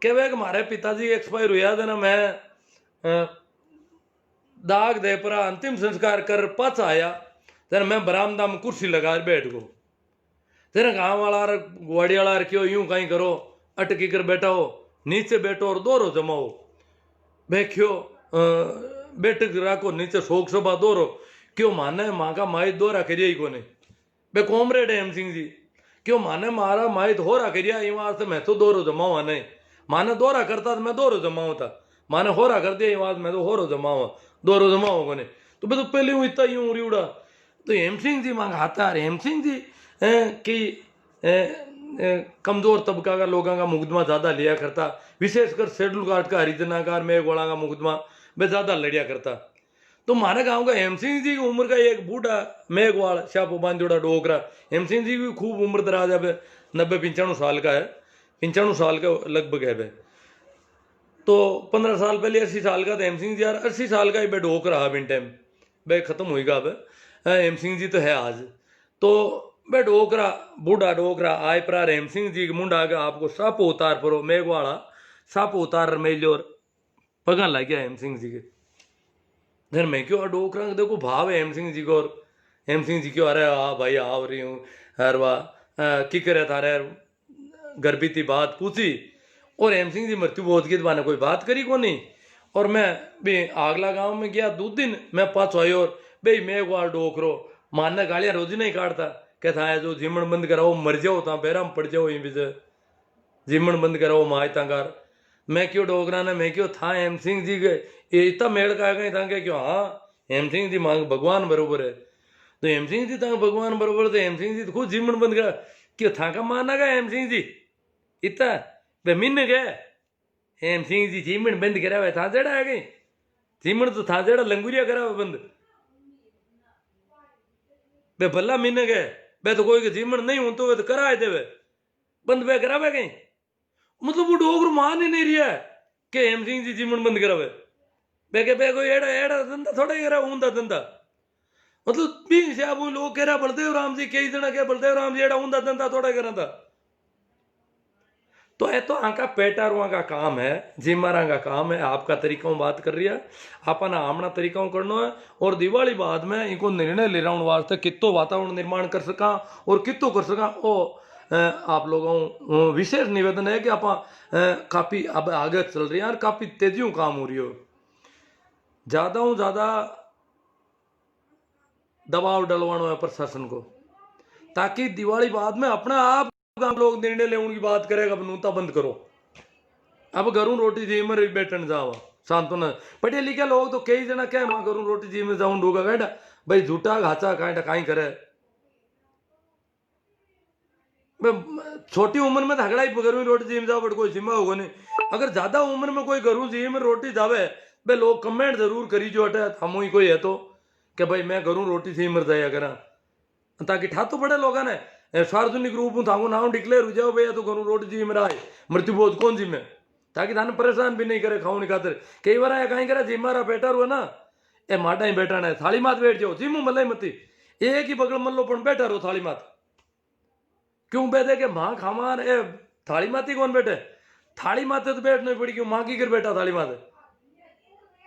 [SPEAKER 1] कहे कि हमारे पिताजी एक्सपायर हुआ था ना मैं दाग दे पर अंतिम संस्कार कर पाच आया तेरा मैं बरामदा में कुर्सी लगा बैठ गो तेरा गाँव वाला ग्वाड़ी वाला क्यों यूं कहीं करो अटकी कर बैठा हो नीचे बैठो और दोरो जमाओ बैठो बैठक राखो नीचे शोक सभा दोरो क्यों माने माँ का माई दोरा करिया ही कोने बे कॉमरेड हेम सिंह जी क्यों माने मारा माई होरा करिया ये वास्ते मैं तो दोरो जमावा नहीं माने दोरा करता तो मैं दोरो जमाऊ था माने होरा कर दिया ये वास्ते मैं तो होरो जमावा दोरो जमाओ कोने तो मैं तो पहले हूँ इतना यूं उड़ा तो हेम सिंह जी मांग आता है हेम सिंह जी की कमजोर तबका का लोगों का मुकदमा ज्यादा लिया करता विशेषकर शेड्यूल कास्ट का हरिजनाकार मेघवाड़ा का मुकदमा वे ज्यादा लड़िया करता तो हमारे गांव का हेम सिंह जी की उम्र का एक बूढ़ा मेघवाड़ शापो बांधोड़ा डोकरा हेम सिंह जी की खूब उम्र दराज है 90-95 साल का है 95 साल का लगभग है वे तो 15 साल पहले 80 साल का था हेम सिंह जी यार 80 साल का ही बे ढोक रहा बिन टाइम बे खत्म होगा अब हेम सिंह जी तो है आज तो बे डोकरा बूढ़ा डोकरा आय प्रार हेम सिंह जी के मुंडा आगे आपको साप उतार परो मेघवाड़ा साप उतार मेलोर पगा लग गया हेम सिंह जी के घर में क्यों डोकरा देखो भाव है हेम सिंह जी को और हेम सिंह जी क्यों अरे हाँ भाई आ रही हूँ हर वाह की करे थारे गर्भीती बात पूछी और हेम सिंह जी मृत्यु बहुत की माने कोई बात करी को नहीं और मैं भी आगला गांव में गया 2 दिन मैं पाछो आयो और भाई मैं एक बार डोकरो मानने गालियां रोज नहीं काटता कहता है जो जीमण बंद कराओ मर जाओ ता बैराम पड़ जाओ इन विजय जीमण बंद कराओ माए तांगार मैं क्यों डोगरा ने मैं क्यों था हेम सिंह जी के इतना मेड़ का गई था क्यों हाँ हेम सिंह जी मांग भगवान बरोबर है तो हेम सिंह जी तंग भगवान बरोबर तो हेम सिंह जी तो खुद जीमण बंद करा क्यों था का माना गया हेम सिंह जी इतना वे मिन गए हेम सिंह जी जीमण बंद करा हुआ था जेड़ा आ गई जीमण तो था जेड़ा लंगुरिया करा हुआ बंद बे भला मिन गए बे तो कोई के जीमण नहीं हूं तो वे तो कराए देवे बंद बे करावे कहीं मतलब वो डोगर मान ही नहीं रहा है कि हेम सिंह जी जीवन बंद करावे बे कोई एड़ा एड़ा धंधा थोड़ा ही करा ऊंधा धंधा मतलब भी साहब लोग कह रहा बलदेव राम जी कई जना क्या बलदेव राम जी एड़ा ऊंधा धंधा थोड़ा करा था तो ये तो आका पेटारुआ का काम है जिम्मारा का काम है आपका तरीका बात कर रही है अपना आमना तरीका करना है और दिवाली बाद में इनको निर्णय ले रहा हूँ वास्ते कितो वातावरण निर्माण कर सका और कितो कर सका वो आप लोगों विशेष निवेदन है कि आप काफी अब आगे चल रही है और काफी तेजियों काम हो रही हो ज्यादा दबाव डलवाना है प्रशासन को ताकि दिवाली बाद में अपना आप लोग निर्णय लेने की बात करेगा अब नूता बंद करो अब घरों रोटी जी में बैठन जावा सांत्वना पढ़े लिखे लोग तो कई जना क्या मां घरों रोटी जी में जाऊं डूगा बैठा भाई झूठा घाचा काई करे छोटी उम्र में झगड़ा ही घरों रोटी जी में जाओ बट कोई सीमा होगा नहीं अगर ज्यादा उम्र में कोई घरों जी में रोटी जावे भाई लोग कमेंट जरूर करी जो अटे हम ही कोई है तो कि भाई मैं घरों रोटी सी मर जाया करा ताकि ठा तो बड़े लोग ने सार्वजनिक रूप में थाको नाम डिक्लेयर हो जाओ भैया तो घरों रोटी जी में आए मृत्यु बोध कौन जी में ताकि थाने परेशान भी नहीं करे खाऊ नहीं खातर कई बार कहीं करे जी मारा बेटा रो ना ए माटा ही बैठा है थाली मात बैठ जाओ जी मुँह मलाई मती एक ही बगल मल्लो पण बैठा रहो थाली मात क्यों बैठे के माँ खामान ए थाली माती कौन बैठे थाली माते तो बैठ नहीं पड़ी क्यों माँ की कर बैठा थाली माते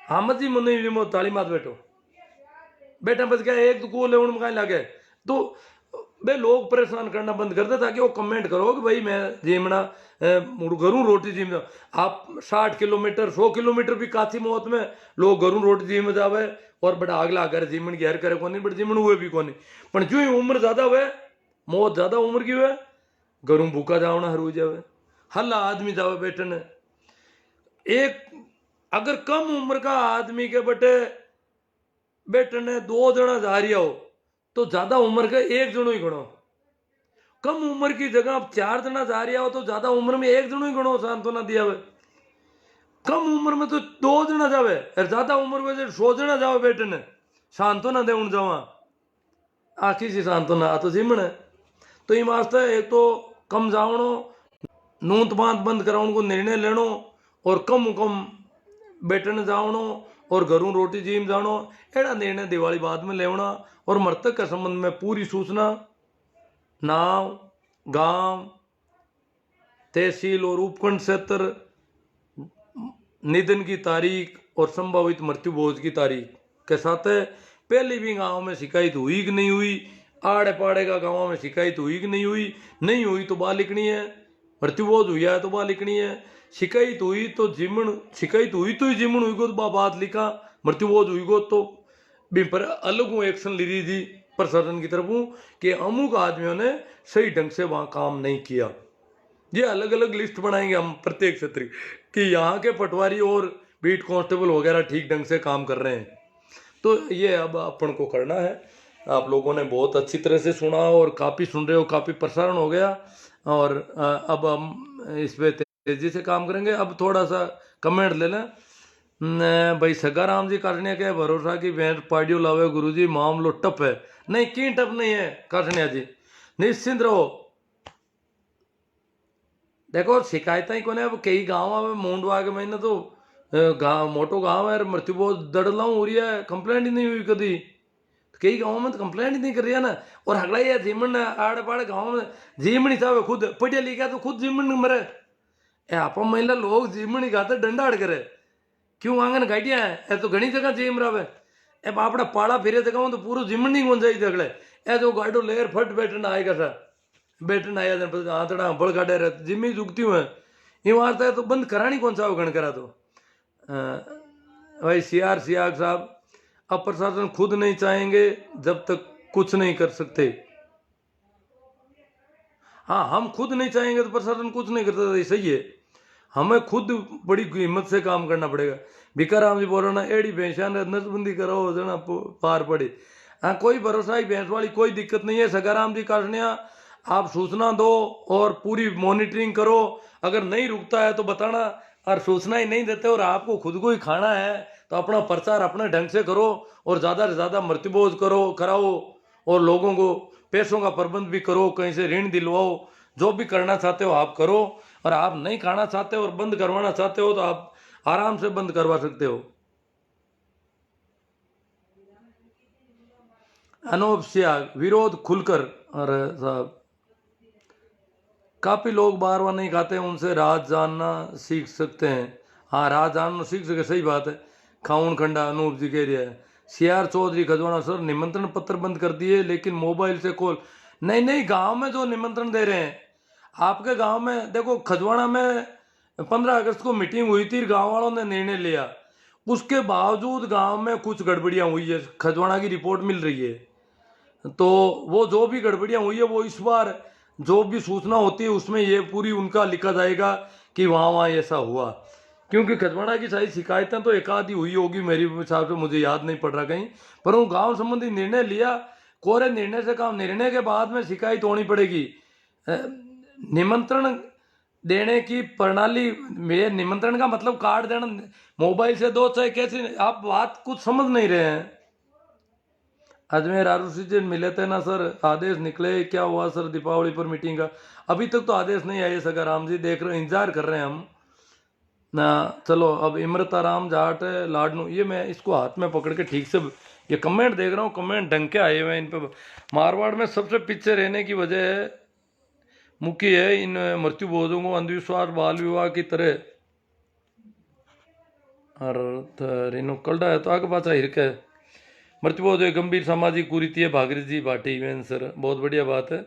[SPEAKER 1] हामद जी मुन्नी थाली मात बैठो बेटा बच गया एक तो को ले कहीं लगे तो भाई लोग परेशान करना बंद कर दे, ताकि वो कमेंट करो कि भाई मैं जिमना घरों रोटी जिम जाऊं। आप 60 किलोमीटर 100 किलोमीटर भी काची मौत में लोग घरों रोटी जिम जावे और बड़ा आगला कर जिमन की हर करे कोनी, बट जिमन हुए भी कोनी। पर जो ही उम्र ज्यादा हुए, मौत ज्यादा उम्र की हुए, घरों भूखा जावना हरू जावे, हल्ला आदमी जावे बैठने। एक अगर कम उम्र का आदमी के बटे बैठने 2 जना जा रही हो, तो ज्यादा उम्र का 1 जनो ही गणो। कम उम्र की जगह आप 4 जना जा रही हो, तो ज्यादा उम्र में 1 जनो ही गणो सांत्वना दिया हुए। कम उम्र में तो 2 जना जावे और ज्यादा उम्र में 100 जना जावे बैठने सांत्वना दे जावा, आखी सी सांत्वना आ तो जिमन है। तो ये वास्ते एक तो कम जावणो, नूत बांत बंद कराउण को निर्णय लेनो, और कम बैठने जावणो और घरों रोटी जीम जानो, एड़ा निर्णय दिवाली बाद में लेवना। और मृतक के संबंध में पूरी सूचना नाम, गांव, तहसील और उपखंड क्षेत्र, निधन की तारीख और संभावित मृत्यु भोज की तारीख के साथ है। पहले भी गांव में शिकायत हुई कि नहीं हुई, आड़े पाड़े का गांव में शिकायत हुई कि नहीं हुई, नहीं हुई तो बात लिखनी है। मृत्यु भोज हुआ है तो बात लिखनी है। शिकायत हुई तो जिमन, शिकायत हुई तो ही जिमन हुई को तो बात लिखा। मृत्यु भोज हुई को तो भी पर अलग एक्शन ली रही थी प्रशासन की तरफ कि अमुक आदमियों ने सही ढंग से वहां काम नहीं किया। ये अलग अलग लिस्ट बनाएंगे हम प्रत्येक क्षेत्र कि यहाँ के पटवारी और बीट कांस्टेबल वगैरह ठीक ढंग से काम कर रहे हैं। तो ये अब अपन को करना है। आप लोगों ने बहुत अच्छी तरह से सुना और काफ़ी सुन रहे हो, काफ़ी प्रसारण हो गया। और अब हम इस पे तेजी से काम करेंगे। अब थोड़ा सा कमेंट ले लें। भाई सगाराम जी करने के भरोसा की भेंट पाडियो लावे गुरुजी, मामलो टप है। नहीं की टप नहीं है करने जी, निश्चिंत रहो। देखो शिकायत ही कोने। अब कई गाँव में मूंडवा के महीने तो गाँव मोटो गाँव है, मृत्यु बहुत दड़लाऊ हो रही है, कंप्लेंट ही नहीं हुई कभी। कई गाँव में तो कंप्लेंट ही नहीं कर रही है ना। और अगला ये जीमन आड़े पाड़े गाँव में जीमन ही था, खुद पढ़िया लिखा तो खुद जीमन मरे। आप महिला लोग जीमन ही खाते डंडा अड़ करे, क्यों आंगन गाटिया है तो घनी जगह जीम रहा है। आपड़ा पाड़ा फिरे जगह तो पूरा जीमन नहीं गुंजाई अगले ए जो गाडो लेर फट बैठना आएगा सर, बैठना आया आतड़ा बड़ गाड़े रहे जिम्मी जुगती हुए ये वार्ता है तो बंद करानी कौन सा गण करा। तो भाई सीआर सियाग साहब, अब प्रशासन खुद नहीं चाहेंगे जब तक कुछ नहीं कर सकते। हाँ हम खुद नहीं चाहेंगे तो प्रशासन कुछ नहीं कर सकता, सही है। हमें खुद बड़ी हिम्मत से काम करना पड़ेगा। भिकाराम जी बोल रहे ना एड़ी भैंसा ने नसबंदी करो जना पार पड़े। हाँ कोई भरोसा ही भैंस वाली कोई दिक्कत नहीं है। सगाराम जी काटनिया आप सूचना दो और पूरी मॉनिटरिंग करो। अगर नहीं रुकता है तो बताना, और सूचना ही नहीं देते और आपको खुद को ही खाना है तो अपना प्रचार अपने ढंग से करो और ज़्यादा से ज़्यादा मृत्युभोज कराओ और लोगों को पैसों का प्रबंध भी करो, कहीं से ऋण दिलवाओ। जो भी करना चाहते हो आप करो, और आप नहीं खाना चाहते हो और बंद करवाना चाहते हो तो आप आराम से बंद करवा सकते हो। अनूप सियाग, विरोध खुलकर। अरे साहब काफी लोग बार बार नहीं खाते, उनसे राज जानना सीख सकते हैं। हाँ राज जानना सीख सके, सही बात है। खाउन खंडा अनूप जी कह रहा है। सीआर चौधरी खजवाना, सर निमंत्रण पत्र बंद कर दिए लेकिन मोबाइल से कॉल नहीं। नहीं गांव में जो निमंत्रण दे रहे हैं, आपके गांव में देखो खजवाना में 15 अगस्त को मीटिंग हुई थी, गांव वालों ने निर्णय लिया, उसके बावजूद गांव में कुछ गड़बड़ियां हुई है, खजवाना की रिपोर्ट मिल रही है। तो वो जो भी गड़बड़ियां हुई है वो इस बार जो भी सूचना होती है उसमें ये पूरी उनका लिखा जाएगा कि वहाँ वहाँ ऐसा हुआ। क्योंकि खजवाड़ा की सारी शिकायतें तो एक आधी हुई होगी मेरे हिसाब से, मुझे याद नहीं पड़ रहा कहीं, पर वो गाँव संबंधी निर्णय लिया। कोरे निर्णय से काम, निर्णय के बाद में शिकायत होनी पड़ेगी। निमंत्रण देने की प्रणाली में निमंत्रण का मतलब कार्ड देना, मोबाइल से दो चाहे कैसे, आप बात कुछ समझ नहीं रहे हैं। अजमेर आरुषि जी मिले थे ना सर, आदेश निकले क्या हुआ सर दीपावली पर मीटिंग का? अभी तक तो आदेश नहीं आए सगा राम जी, देख रहे इंतजार कर रहे हैं हम ना। चलो अब इमरता राम जाट लाडनू, ये मैं इसको हाथ में पकड़ के ठीक से ये कमेंट देख रहा हूँ, कमेंट ढंग के आए हुए हैं इन पे। मारवाड़ में सबसे पीछे रहने की वजह मुख्य है इन मृत्यु बोधों को अंधविश्वास बाल विवाह की तरह और कलडा है तो आगे पाचा हिरके मृत्युबोध एक गंभीर सामाजिक कुरीति है, भागीरथ जी भाटी में सर, बहुत बढ़िया बात है।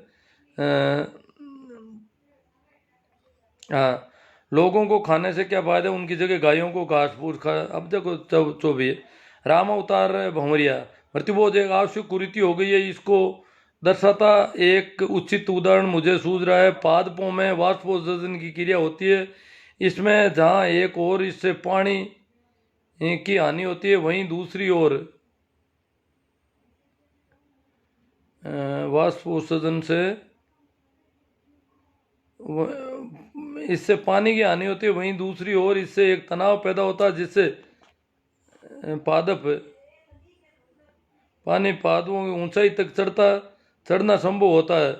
[SPEAKER 1] हाँ, लोगों को खाने से क्या फायदा, उनकी जगह गायों को घास फूस खा। अब देखो जो भी है, राम अवतार भंवरिया, मृत्युबोध एक आवश्यक कुरीति हो गई है, इसको दर्शाता एक उचित उदाहरण मुझे सूझ रहा है। पादपों में वाष्पोत्सर्जन की क्रिया होती है, इसमें जहाँ एक और इससे पानी की हानि होती है, वहीं दूसरी ओर वाष्पोत्सर्जन से इससे पानी की हानि होती है, वहीं दूसरी ओर इससे एक तनाव पैदा होता है, जिससे पानी पादपों की ऊंचाई तक चढ़ना संभव होता है।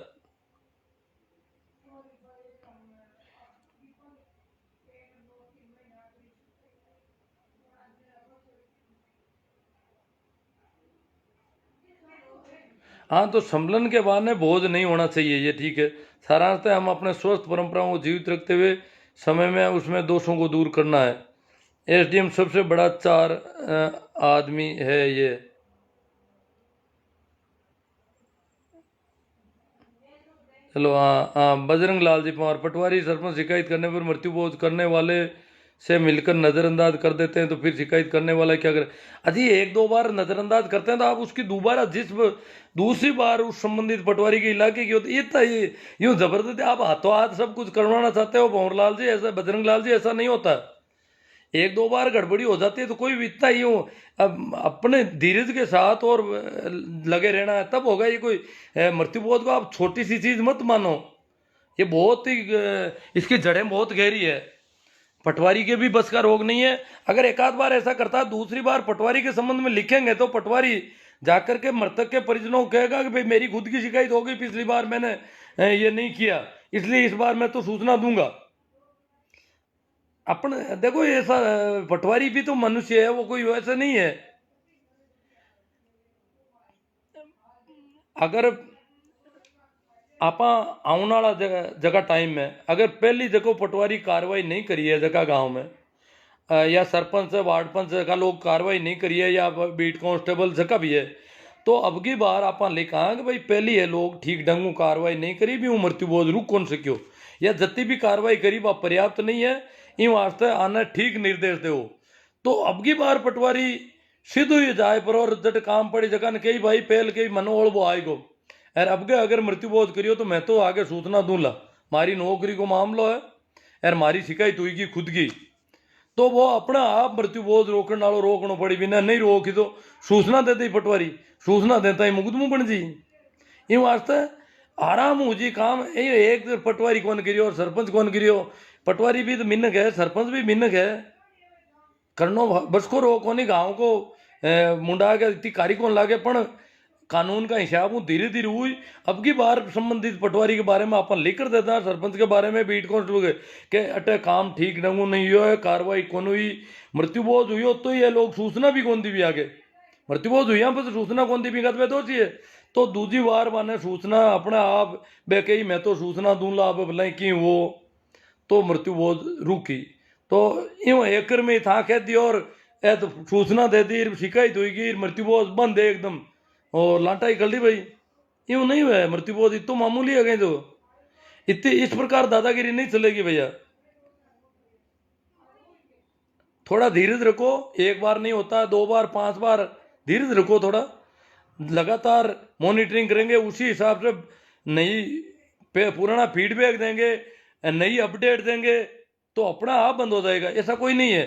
[SPEAKER 1] हाँ, तो सम्मेलन के बहाने बोझ नहीं होना चाहिए, ये ठीक है। सारांशतः हम अपने स्वस्थ परंपराओं को जीवित रखते हुए समय में उसमें दोषों को दूर करना है। एसडीएम सबसे बड़ा चार आदमी है ये। चलो, हाँ हाँ, बजरंग लाल जी पवार, पटवारी सरपंच शिकायत करने पर मृत्युबोध करने वाले से मिलकर नजरअंदाज कर देते हैं, तो फिर शिकायत करने वाला क्या करे? अजी, एक दो बार नजरअंदाज करते हैं तो आप उसकी दोबारा दूसरी बार उस संबंधित पटवारी के इलाके की होती, इतना ये यूं जबरदस्ती आप हाथों हाथ सब कुछ करवाना चाहते हो भंवरलाल जी, ऐसा बजरंग लाल जी, ऐसा नहीं होता। एक दो बार गड़बड़ी हो जाती है तो कोई भी इतना यूं अब अपने धीरज के साथ और लगे रहना है, तब होगा। ये कोई मृत्युबोध को आप छोटी सी चीज मत मानो, ये बहुत ही इसकी जड़ें बहुत गहरी है। पटवारी के भी बस का रोग नहीं है। अगर एक आध बार ऐसा करता है, दूसरी बार पटवारी के संबंध में लिखेंगे तो पटवारी जाकर के मृतक के परिजनों को कहेगा कि भाई मेरी खुद की शिकायत हो गई, पिछली बार मैंने ये नहीं किया, इसलिए इस बार मैं तो सूचना दूंगा। अपन देखो, ऐसा पटवारी भी तो मनुष्य है, वो कोई वैसा नहीं है। अगर आपा आने वाला जगह टाइम में अगर पहली जगह पटवारी कार्रवाई नहीं करी है जगह गांव में, या सरपंच वार्ड पंच का लोग कार्रवाई नहीं करी है, या बीट कांस्टेबल जगह भी है, तो अब की बार आप लिखा कि भाई पहली है लोग ठीक ढंग से कार्रवाई नहीं करी भी, मृत्युबोध रुक कौन सको, या जति भी कार्रवाई करी वह पर्याप्त नहीं है, इन वास्ते आना ठीक निर्देश दो। तो अब की बार पटवारी सीधो ही जाए पर और जट काम पड़ी जगह ने कही भाई पहल के मनोबल वो आएगो, यार अब के अगर मृत्युबोध करियो तो मैं तो आगे सूचना दूंगा, मारी नौकरी को मामलो है, यार मारी शिकायत हुई खुद की, तो वो अपना आप मृत्युबोध रोकने वालों रोकना पड़ी, बिना नहीं रोकी तो सूचना देते ही पटवारी, सूचना देता ही मुकदमो बन जी। इन वास्ते आराम हो जी काम। ये एक पटवारी कौन करियो और सरपंच कौन करियो, पटवारी भी तो मिन्नक है, सरपंच भी मिन्नक है, करनो बस को रो कोनी गाँव को मुंडा के इतनी कारी कौन लागे, पण कानून का हिसाब हूँ धीरे धीरे हुई। अब की बार संबंधित पटवारी के बारे में अपन लिख कर देता है, सरपंच के बारे में बीट कांस्टेबल के अटे काम ठीक ढंग नहीं हुआ है, कार्रवाई कौन हुई, मृत्युबोध हुई हो तो ये लोग सूचना भी कौन दी भी आगे, मृत्युबोध हुई पर सूचना कौन दी भी कहते तो चाहिए, तो दूसरी बार माने सूचना अपने आप बेकई मैं तो सूचना दूंगा अब भले की वो, तो मृत्युबोध रुकी। तो यूं एकड़ में था कह दी और तो सूचना दे दी, शिकायत हुई, मृत्युबोध बंद है एकदम और लाटा ही कर दी भाई, यूं नहीं हुआ है। मृत्युबोध इतो मामूली है, गए तो इतनी इस प्रकार दादागिरी नहीं चलेगी भैया। थोड़ा धीरज रखो, एक बार नहीं होता, दो बार पांच बार धीरज रखो, थोड़ा लगातार मॉनिटरिंग करेंगे, उसी हिसाब से नई पुराना फीडबैक देंगे, नई अपडेट देंगे, तो अपना आप बंद हो जाएगा, ऐसा कोई नहीं है।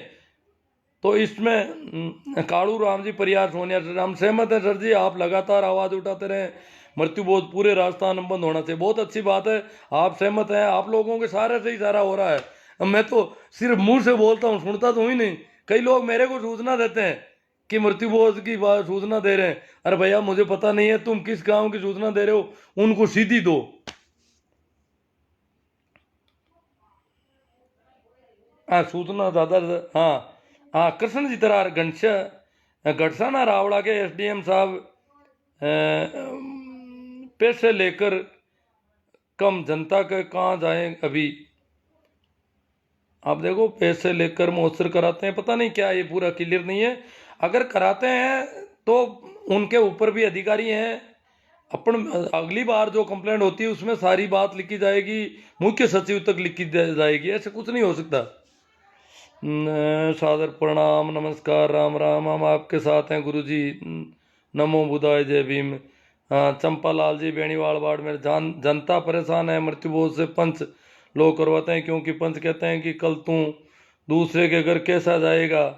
[SPEAKER 1] तो इसमें कालू राम जी परियार सोनिया हम सहमत हैं सर जी, आप लगातार आवाज उठाते रहें, मृत्युबोध पूरे राजस्थान में बंद होना चाहिए। बहुत अच्छी बात है, आप सहमत हैं, आप लोगों के सारे से ही सारा हो रहा है। अब मैं तो सिर्फ मुंह से बोलता हूँ, सुनता तो ही नहीं। कई लोग मेरे को सूचना देते हैं कि मृत्युबोध की बात सूचना दे रहे हैं, अरे भैया मुझे पता नहीं है तुम किस गांव की सूचना दे रहे हो, उनको सीधी दो। हाँ, सूचना दादा, हाँ हाँ, कृष्ण जी तरार गढ़साना रावड़ा के एसडीएम साहब पैसे लेकर कम जनता के कहाँ जाएं अभी। आप देखो, पैसे लेकर महोत्सव कराते हैं, पता नहीं क्या, ये पूरा क्लियर नहीं है। अगर कराते हैं तो उनके ऊपर भी अधिकारी हैं। अपन अगली बार जो कंप्लेंट होती है उसमें सारी बात लिखी जाएगी, मुख्य सचिव तक लिखी जाएगी, ऐसे कुछ नहीं हो सकता। सादर प्रणाम, नमस्कार, राम राम, हम आपके साथ हैं गुरुजी। नमो बुधाय, जय भीम। चंपालाल जी बेणीवाल वार्ड में, जनता परेशान है, मृत्युबोध से पंच लोग करवाते हैं, क्योंकि पंच कहते हैं कि कल तू दूसरे के घर कैसा जाएगा,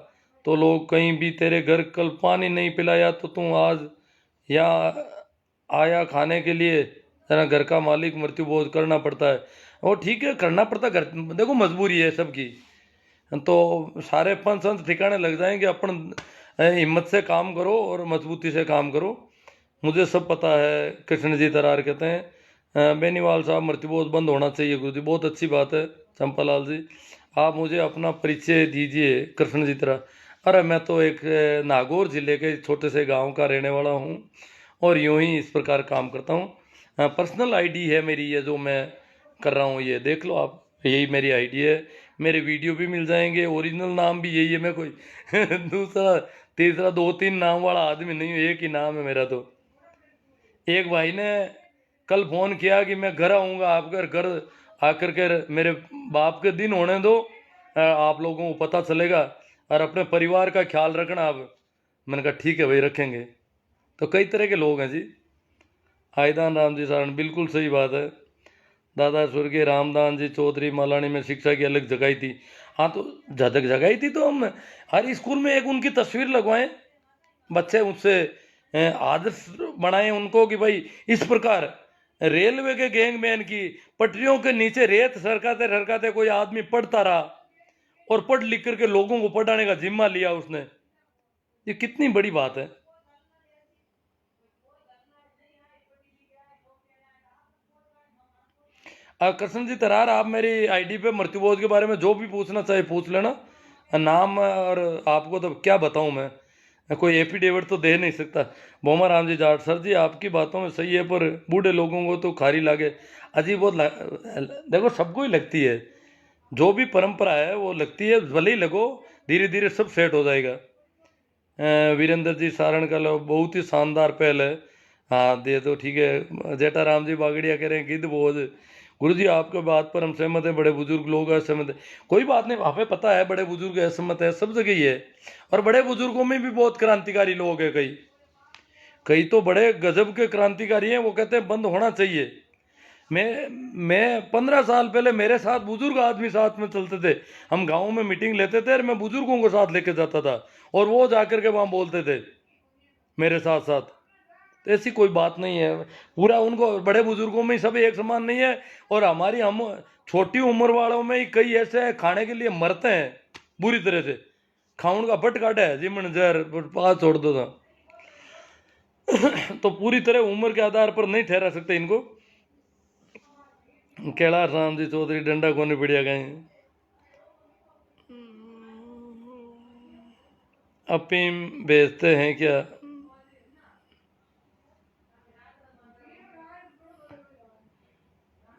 [SPEAKER 1] तो लोग कहीं भी तेरे घर कल पानी नहीं पिलाया तो तू आज यहाँ आया खाने के लिए, तेरा घर का मालिक मृत्युबोध करना पड़ता है। वो ठीक है, करना पड़ता, घर देखो मजबूरी है सबकी, तो सारे पंच संत ठिकाने लग जाएंगे। अपन हिम्मत से काम करो और मजबूती से काम करो, मुझे सब पता है। कृष्ण जी तरार कहते हैं बेनीवाल साहब मृत्युबोध बंद होना चाहिए गुरु जी। बहुत अच्छी बात है चंपालाल जी, आप मुझे अपना परिचय दीजिए कृष्ण जी तरार। अरे मैं तो एक नागौर जिले के छोटे से गांव का रहने वाला हूँ और यूं ही इस प्रकार काम करता हूँ। पर्सनल आईडी है मेरी, ये जो मैं कर रहा हूँ, ये देख लो आप, यही मेरी आईडी है। मेरे वीडियो भी मिल जाएंगे, ओरिजिनल नाम भी यही है, मैं कोई दूसरा तीसरा 2-3 नाम वाला आदमी नहीं हूँ, एक ही नाम है मेरा। तो एक भाई ने कल फोन किया कि मैं घर आऊँगा, आप घर आकर के मेरे बाप के दिन होने दो, आप लोगों को पता चलेगा और अपने परिवार का ख्याल रखना आप। मैंने कहा ठीक है भाई, रखेंगे। तो कई तरह के लोग हैं जी। आयदान राम जी सारण, बिल्कुल सही बात है। दादा स्वर्गीय रामदान जी चौधरी मालानी में शिक्षा की अलग जगाई थी। हाँ, तो झलक जगाई थी, तो हम हर स्कूल में एक उनकी तस्वीर लगवाएं, बच्चे उससे आदर्श बनाएं उनको कि भाई इस प्रकार रेलवे के गैंगमैन की पटरियों के नीचे रेत सरकाते सरकाते कोई आदमी पढ़ता रहा और पढ़ लिख करके लोगों को पढ़ाने का जिम्मा लिया उसने। ये कितनी बड़ी बात है। कृष्ण जी तरार, आप मेरी आईडी पे मृत्युबोध के बारे में जो भी पूछना चाहे पूछ लेना। नाम और आपको तो क्या बताऊं मैं कोई एफिडेविट तो दे नहीं सकता। बोमा राम जी जाट, सर जी आपकी बातों में सही है, पर बूढ़े लोगों को तो खारी लागे। अजीब बहुत देखो सबको ही लगती है, जो भी परंपरा है वो लगती है, भले ही लगो, धीरे धीरे सब सेट हो जाएगा। वीरेंद्र जी सारण का लो, बहुत ही शानदार पहल है। हाँ दे दो, ठीक है। जेठा राम जी बागड़िया कह रहे हैं गिद्ध बोझ। गुरु जी आपके बात पर हम सहमत हैं, बड़े बुजुर्ग लोग असहमत है। कोई बात नहीं, वहाँ पे पता है बड़े बुजुर्ग असहमत है, सब जगह ही है। और बड़े बुजुर्गों में भी बहुत क्रांतिकारी लोग हैं, कई कई तो बड़े गजब के क्रांतिकारी हैं, वो कहते हैं बंद होना चाहिए। मैं 15 साल पहले मेरे साथ बुजुर्ग आदमी साथ में चलते थे, हम गाँव में मीटिंग लेते थे और मैं बुजुर्गों को साथ लेके जाता था और वो जाकर के वहाँ बोलते थे मेरे साथ साथ। तो ऐसी कोई बात नहीं है, पूरा उनको बड़े बुजुर्गों में ही सब एक समान नहीं है। और हम छोटी उम्र वालों में ही कई ऐसे हैं खाने के लिए मरते हैं बुरी तरह से, खाउन का बट काटा है जिमन जहर पास छोड़ दो था। तो पूरी तरह उम्र के आधार पर नहीं ठहरा सकते इनको। कैलाश राम जी चौधरी, डंडा कोने बढ़िया गए, अफीम बेचते हैं क्या?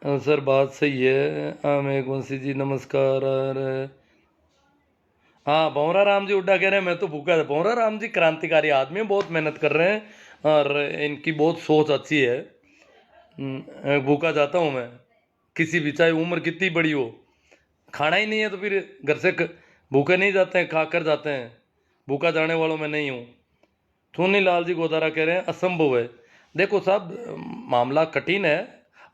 [SPEAKER 1] सर बात सही है। मैं वंशी जी नमस्कार। हाँ भंवरा राम जी उड्डा कह रहे हैं मैं तो भूखा था। भंवरा राम जी क्रांतिकारी आदमी हैं, बहुत मेहनत कर रहे हैं और इनकी बहुत सोच अच्छी है। भूखा जाता हूँ मैं, किसी भी चाहे उम्र कितनी बड़ी हो, खाना ही नहीं है तो फिर घर से भूखे नहीं जाते हैं, खा कर जाते हैं। भूखा जाने वालों में नहीं हूँ। सोनी लाल जी गोदारा कह रहे हैं असंभव है। देखो साहब मामला कठिन है,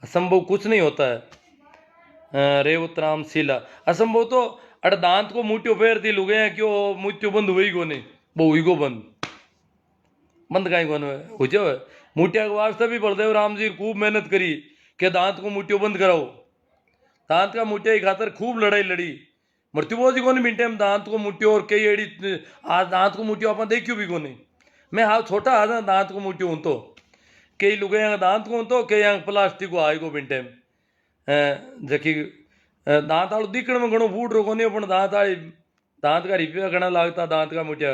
[SPEAKER 1] असंभव कुछ नहीं होता है। रेवत राम शीला, असंभव तो अड़दांत को मुट्ठियों फेर दी लुगे हैं, क्यों मुट्ठियों बंद हुई को नहीं, वो हुई को बंद बंद कहीं को हो जाओ। मुठिया के वास्ते भी बलदेव राम जी खूब मेहनत करी कि दांत को मुट्ठियों बंद कराओ। दांत का मुठिया की खातर खूब लड़ाई लड़ी। मृत्युबोध जी को नहीं मिनटे में दांत को मुट्ठियों और कई एड़ी दांत को मुट्ठियों अपन देखियो भी को नहीं। मैं हाँ छोटा आ दांत को मुट्ठियों हूँ तो कई लुगे दांत को तो कई प्लास्टिक को आए को मिनटे में जकी दांत आड़ू दिखण में घणो फूट रो नहीं, पण दांत आड़ी दांत का रिपिया घना लागता दांत का मुठिया।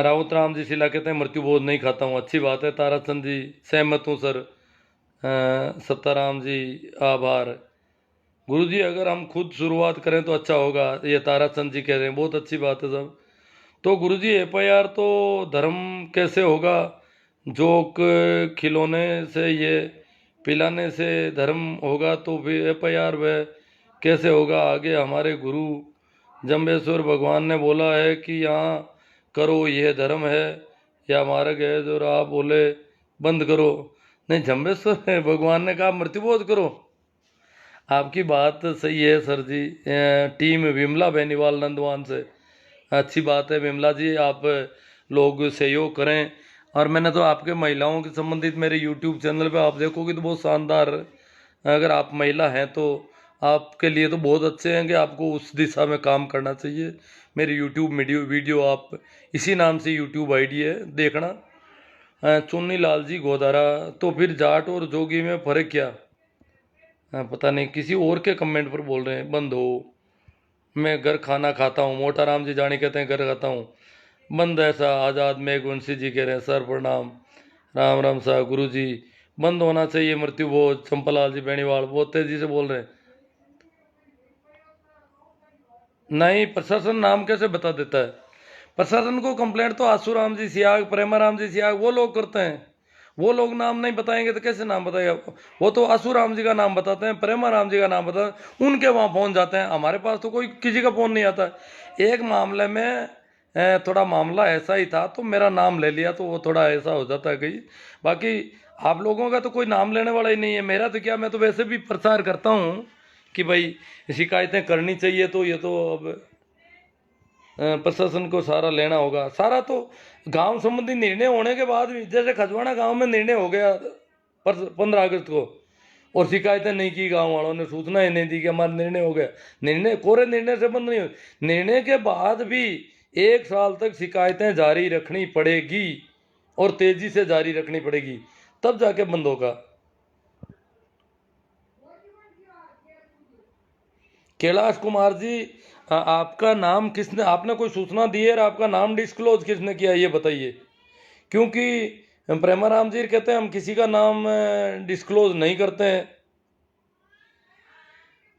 [SPEAKER 1] राउत राम जी शिला कहते हैं मृत्युबोध नहीं खाता हूँ, अच्छी बात है। ताराचंद जी सहमत हूँ सर। सत्ताराम जी आभार। गुरु जी अगर हम खुद शुरुआत करें तो अच्छा होगा, ये ताराचंद जी कह रहे हैं, बहुत अच्छी बात है सब। तो गुरुजी एफआईआर तो धर्म कैसे होगा? जोक खिलौने से ये पिलाने से धर्म होगा तो फिर एफआईआर वह कैसे होगा? आगे हमारे गुरु जम्बेश्वर भगवान ने बोला है कि यहाँ करो यह धर्म है या मार्ग है, जो आप बोले बंद करो। नहीं, जम्बेश्वर भगवान ने कहा मृत्युबोध करो। आपकी बात सही है सर जी। टीम विमला बेनीवाल नंदवान से अच्छी बात है। विमला जी, आप लोग सहयोग करें। और मैंने तो आपके महिलाओं के संबंधित मेरे यूट्यूब चैनल पे आप देखोगे तो बहुत शानदार, अगर आप महिला हैं तो आपके लिए तो बहुत अच्छे हैं कि आपको उस दिशा में काम करना चाहिए। मेरे यूट्यूब वीडियो आप इसी नाम से यूट्यूब आईडी है, देखना। चुन्नी लाल जी गोदारा, तो फिर जाट और जोगी में फ़र्क क्या? पता नहीं, किसी और के कमेंट पर बोल रहे हैं बंद हो। मैं घर खाना खाता हूँ। मोटा राम जी जानी कहते हैं घर खाता हूँ। बंद ऐसा आज़ाद मेघवंशी जी कह रहे हैं सर प्रणाम। राम राम साहब गुरु जी, बंद होना चाहिए मृत्यु भोज। चंपालाल जी बेनीवाल बहुत तेजी से बोल रहे हैं। नहीं, प्रशासन नाम कैसे बता देता है? प्रशासन को कंप्लेंट तो आसूराम जी सियाग, प्रेमाराम जी सियाग वो लोग करते हैं। वो लोग नाम नहीं बताएंगे तो कैसे नाम बताएगा? वो तो आसूराम जी का नाम बताते हैं, प्रेमाराम जी का नाम बताते हैं, उनके वहाँ फोन जाते हैं। हमारे पास तो कोई किसी का फोन नहीं आता। एक मामले में थोड़ा मामला ऐसा ही था तो मेरा नाम ले लिया, तो वो थोड़ा ऐसा हो जाता है कहीं। बाकी आप लोगों का तो कोई नाम लेने वाला ही नहीं है। मेरा तो क्या, मैं तो वैसे भी प्रचार करता हूँ कि भाई शिकायतें करनी चाहिए। तो ये तो अब प्रशासन को सारा लेना होगा। सारा तो गांव संबंधी निर्णय होने के बाद भी, जैसे खजवाड़ा गांव में निर्णय हो गया 15 अगस्त को, और शिकायतें नहीं की, गांव वालों ने सूचना ही नहीं दी कि हमारा निर्णय हो गया। निर्णय कोरे निर्णय से बंद नहीं हो, निर्णय के बाद भी 1 साल तक शिकायतें जारी रखनी पड़ेगी और तेजी से जारी रखनी पड़ेगी, तब जाके बंद होगा। कैलाश कुमार जी, आपका नाम किसने, आपने कोई सूचना दी है और आपका नाम डिस्क्लोज किसने किया ये बताइए। क्योंकि प्रेमाराम जी कहते हैं हम किसी का नाम डिस्क्लोज नहीं करते हैं।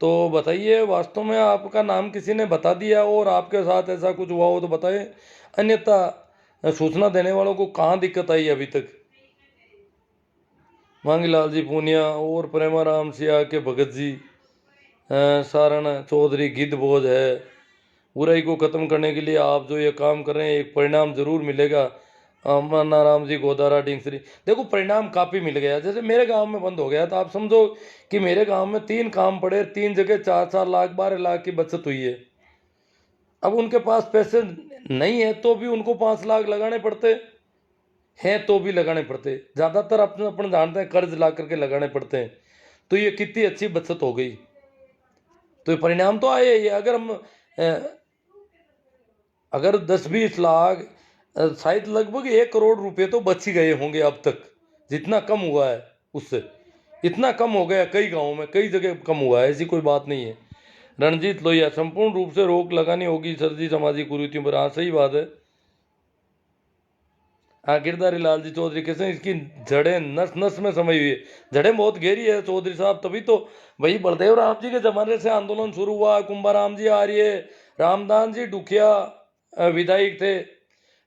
[SPEAKER 1] तो बताइए, वास्तव में आपका नाम किसी ने बता दिया और आपके साथ ऐसा कुछ हुआ हो तो बताएं, अन्यथा सूचना देने वालों को कहाँ दिक्कत आई अभी तक। मांगीलाल जी पूनिया और प्रेमाराम सिया के भगत जी, सारण चौधरी गिद्ध बोझ है। बुराई को खत्म करने के लिए आप जो ये काम कर रहे हैं, एक परिणाम जरूर मिलेगा। अमरना राम जी गोदारा डिंगसरी, देखो परिणाम काफ़ी मिल गया। जैसे मेरे गांव में बंद हो गया तो आप समझो कि मेरे गांव में 3 काम पड़े, 3 जगह 4-4 लाख 12 लाख की बचत हुई है। अब उनके पास पैसे नहीं है तो भी उनको 5 लाख लगाने पड़ते हैं, तो भी लगाने पड़ते। ज़्यादातर अपने अपन जानते हैं कर्ज ला करके लगाने पड़ते हैं। तो ये कितनी अच्छी बचत हो गई। तो ये परिणाम तो आए। ये अगर हम अगर 10-20 लाख, शायद लगभग 1 करोड़ रुपए तो बच ही गए होंगे अब तक, जितना कम हुआ है उससे। इतना कम हो गया कई गांवों में, कई जगह कम हुआ है, ऐसी कोई बात नहीं है। रणजीत लोहिया, संपूर्ण रूप से रोक लगानी होगी सर जी सामाजिक कुरीतियों पर। हाँ सही बात है। हाँ, गिरधारी लाल जी चौधरी कैसे, इसकी जड़ें नस नस में समाई हुई है। जड़ें बहुत गहरी है चौधरी साहब, तभी तो वही बलदेव राम जी के जमाने से आंदोलन शुरू हुआ। कुंभाराम जी आर्य, रामदास जी डुखिया विधायक थे।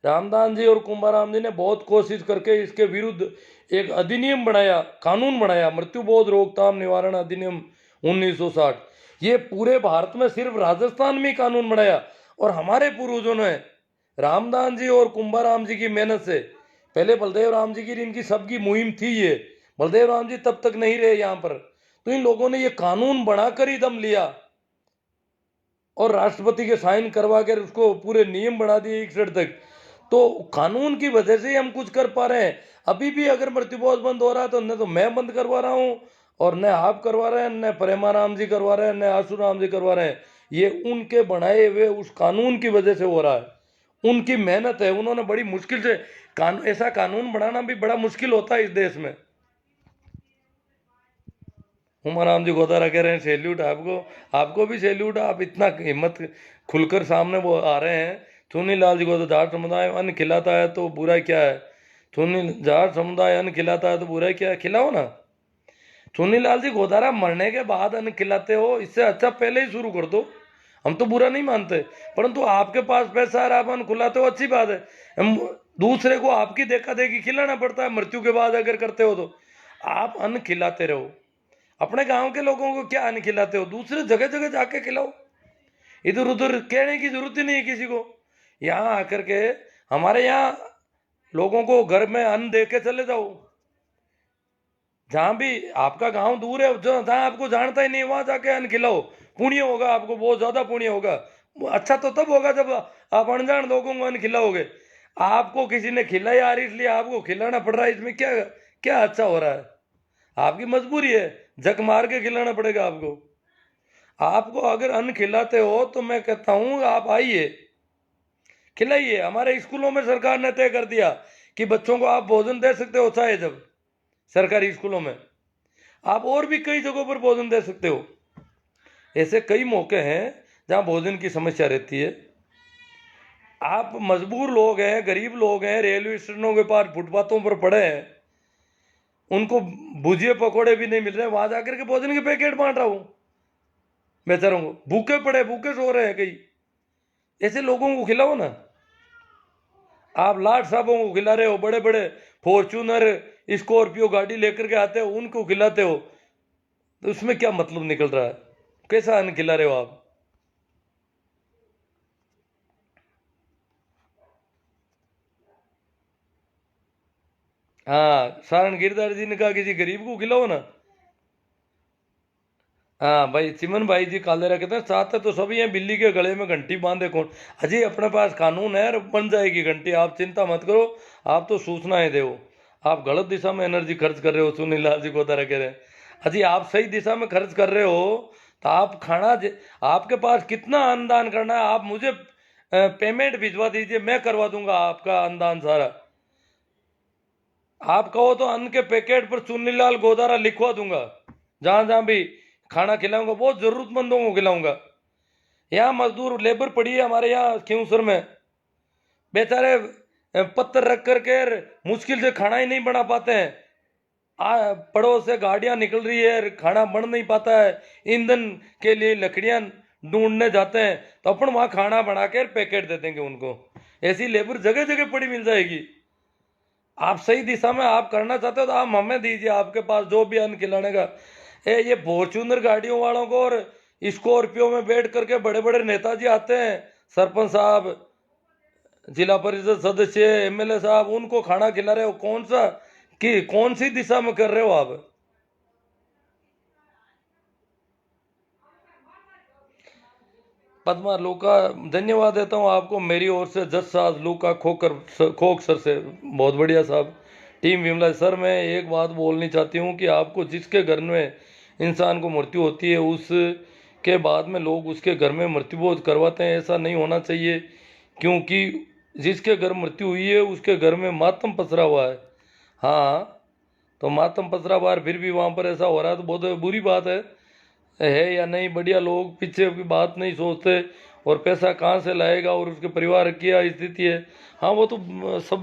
[SPEAKER 1] रामदास जी और कुंभाराम जी ने बहुत कोशिश करके इसके विरुद्ध एक अधिनियम बनाया, कानून बनाया, मृत्युबोध रोकथाम निवारण अधिनियम 1960। ये पूरे भारत में सिर्फ राजस्थान में कानून बनाया। और हमारे पूर्वजों ने, रामदास जी और कुंभाराम जी की मेहनत से, पहले बलदेव राम जी की इनकी सबकी मुहिम थी ये। बलदेव राम जी तब तक नहीं रहे यहाँ पर, तो इन लोगों ने ये कानून बनाकर ही दम लिया और राष्ट्रपति के साइन करवा कर उसको पूरे नियम बना दिए 61 तक। तो कानून की वजह से ही हम कुछ कर पा रहे हैं। अभी भी अगर मृत्युबोध बंद हो रहा है तो न तो मैं बंद करवा रहा हूँ, और न आप करवा रहे हैं, न प्रेमाराम जी करवा रहे हैं, न आसूराम जी करवा रहे हैं। ये उनके बनाए हुए उस कानून की वजह से हो रहा है। उनकी मेहनत है, उन्होंने बड़ी मुश्किल से ऐसा कानून बनाना भी बड़ा मुश्किल होता है इस देश में। हुमाराम जी गोदारा कह रहे हैं सैल्यूट आपको, आपको भी सैल्यूट। आप इतना हिम्मत खुलकर सामने वो आ रहे हैं। चुनी लाल जी गोदारा, जाट समुदाय अन्न खिलाता है तो बुरा क्या है? चुनी जाट समुदाय अन्न खिलाता है तो बुरा क्या है? खिलाओ ना। चुनी लाल जी गोदारा, मरने के बाद अन्न खिलाते हो, इससे अच्छा पहले ही शुरू कर दो। हम तो बुरा नहीं मानते, परंतु आपके पास पैसा है, आप अन्न खिलाते हो, अच्छी बात है। दूसरे को आपकी देखा देखी खिलाना पड़ता है, मृत्यु के बाद अगर करते हो तो। आप अन्न खिलाते रहो, अपने गांव के लोगों को क्या अन्न खिलाते हो, दूसरे जगह जगह जाके खिलाओ। इधर उधर कहने की जरूरत ही नहीं है किसी को। यहाँ आकर के हमारे यहाँ लोगों को घर में अन्न दे के चले जाओ। जहां भी आपका गांव दूर है, जहां आपको जानता ही नहीं, वहां जाके अन्न खिलाओ, पुण्य होगा आपको, बहुत ज्यादा पुण्य होगा। अच्छा तो तब होगा जब आप अनजान लोगों को अन्न खिलाओगे। आपको किसी ने खिलाया आ रही, इसलिए आपको खिलाना पड़ रहा है, इसमें क्या क्या अच्छा हो रहा है? आपकी मजबूरी है, झक मार के खिलाना पड़ेगा आपको। आपको अगर अन्न खिलाते हो तो मैं कहता हूं आप आइए, खिलाइए। हमारे स्कूलों में सरकार ने तय कर दिया कि बच्चों को आप भोजन दे सकते हो, चाहे जब सरकारी स्कूलों में। आप और भी कई जगहों पर भोजन दे सकते हो। ऐसे कई मौके हैं जहां भोजन की समस्या रहती है। आप मजबूर लोग हैं, गरीब लोग हैं, रेलवे स्टेशनों के पास फुटपाथों पर पड़े हैं, उनको भुजिए पकौड़े भी नहीं मिल रहे, वहां जाकर के भोजन के पैकेट बांट रहा हूं बेचारों को। भूखे पड़े, भूखे सो रहे हैं कई। ऐसे लोगों को खिलाओ ना। आप लाट साहबों को खिला रहे हो, बड़े बड़े फॉर्च्यूनर स्कॉर्पियो गाड़ी लेकर के आते हो, उनको खिलाते हो, तो उसमें क्या मतलब निकल रहा है? कैसा अन्न खिला रहे हो आप? हाँ, सारण गिरधारी जी ने कहा किसी गरीब को खिलाओ ना। हाँ भाई, चिमन भाई जी काले रखते हैं साथ है तो सभी हैं, बिल्ली के गले में घंटी बांधे कौन? अजी अपने पास कानून है, बन जाएगी घंटी, आप चिंता मत करो। आप तो सूचनाएं दो। आप गलत दिशा में एनर्जी खर्च कर रहे हो, सुनील लाल जी को तरह कह रहे हैं। अजी आप सही दिशा में खर्च कर रहे हो तो आप आपके पास कितना अनुदान करना है, आप मुझे पेमेंट भिजवा दीजिए, मैं करवा दूंगा आपका अनुदान सारा। आप कहो तो अन्न के पैकेट पर चुन्नीलाल गोदारा लिखवा दूंगा। जहां जहां भी खाना खिलाऊंगा, बहुत जरूरतमंदों को खिलाऊंगा। यहाँ मजदूर लेबर पड़ी है हमारे यहाँ खियूसर में, बेचारे पत्थर रख करके मुश्किल से खाना ही नहीं बना पाते हैं। पड़ोस से गाड़ियां निकल रही है, खाना बन नहीं पाता है, ईंधन के लिए लकड़ियां ढूंढने जाते हैं, तो अपन वहां खाना बना कर पैकेट दे देंगे उनको। ऐसी लेबर जगह जगह पड़ी मिल जाएगी। आप सही दिशा में आप करना चाहते हो तो आप हमें दीजिए, आपके पास जो भी अन्न खिलाने का। ये फॉर्च्यूनर गाड़ियों वालों को और स्कॉर्पियो में बैठ करके बड़े बड़े नेताजी आते हैं, सरपंच साहब, जिला परिषद सदस्य, एमएलए साहब, उनको खाना खिला रहे हो। कौन सी दिशा में कर रहे हो आप? पद्मा लूका, धन्यवाद देता हूँ आपको मेरी ओर से। जज साहब लूका खोक सर से, बहुत बढ़िया साहब। टीम विमला सर, मैं एक बात बोलनी चाहती हूँ कि आपको जिसके घर में इंसान को मृत्यु होती है, उसके बाद में लोग उसके घर में मृत्यु भोज करवाते हैं, ऐसा नहीं होना चाहिए। क्योंकि जिसके घर मृत्यु हुई है उसके घर में मातम पसरा हुआ है। हाँ, तो मातम पसरा हुआ है, फिर भी वहाँ पर ऐसा हो रहा है तो बहुत बुरी बात है या नहीं? बढ़िया लोग पीछे की बात नहीं सोचते, और पैसा कहाँ से लाएगा और उसके परिवार की क्या स्थिति है। हाँ, वो तो सब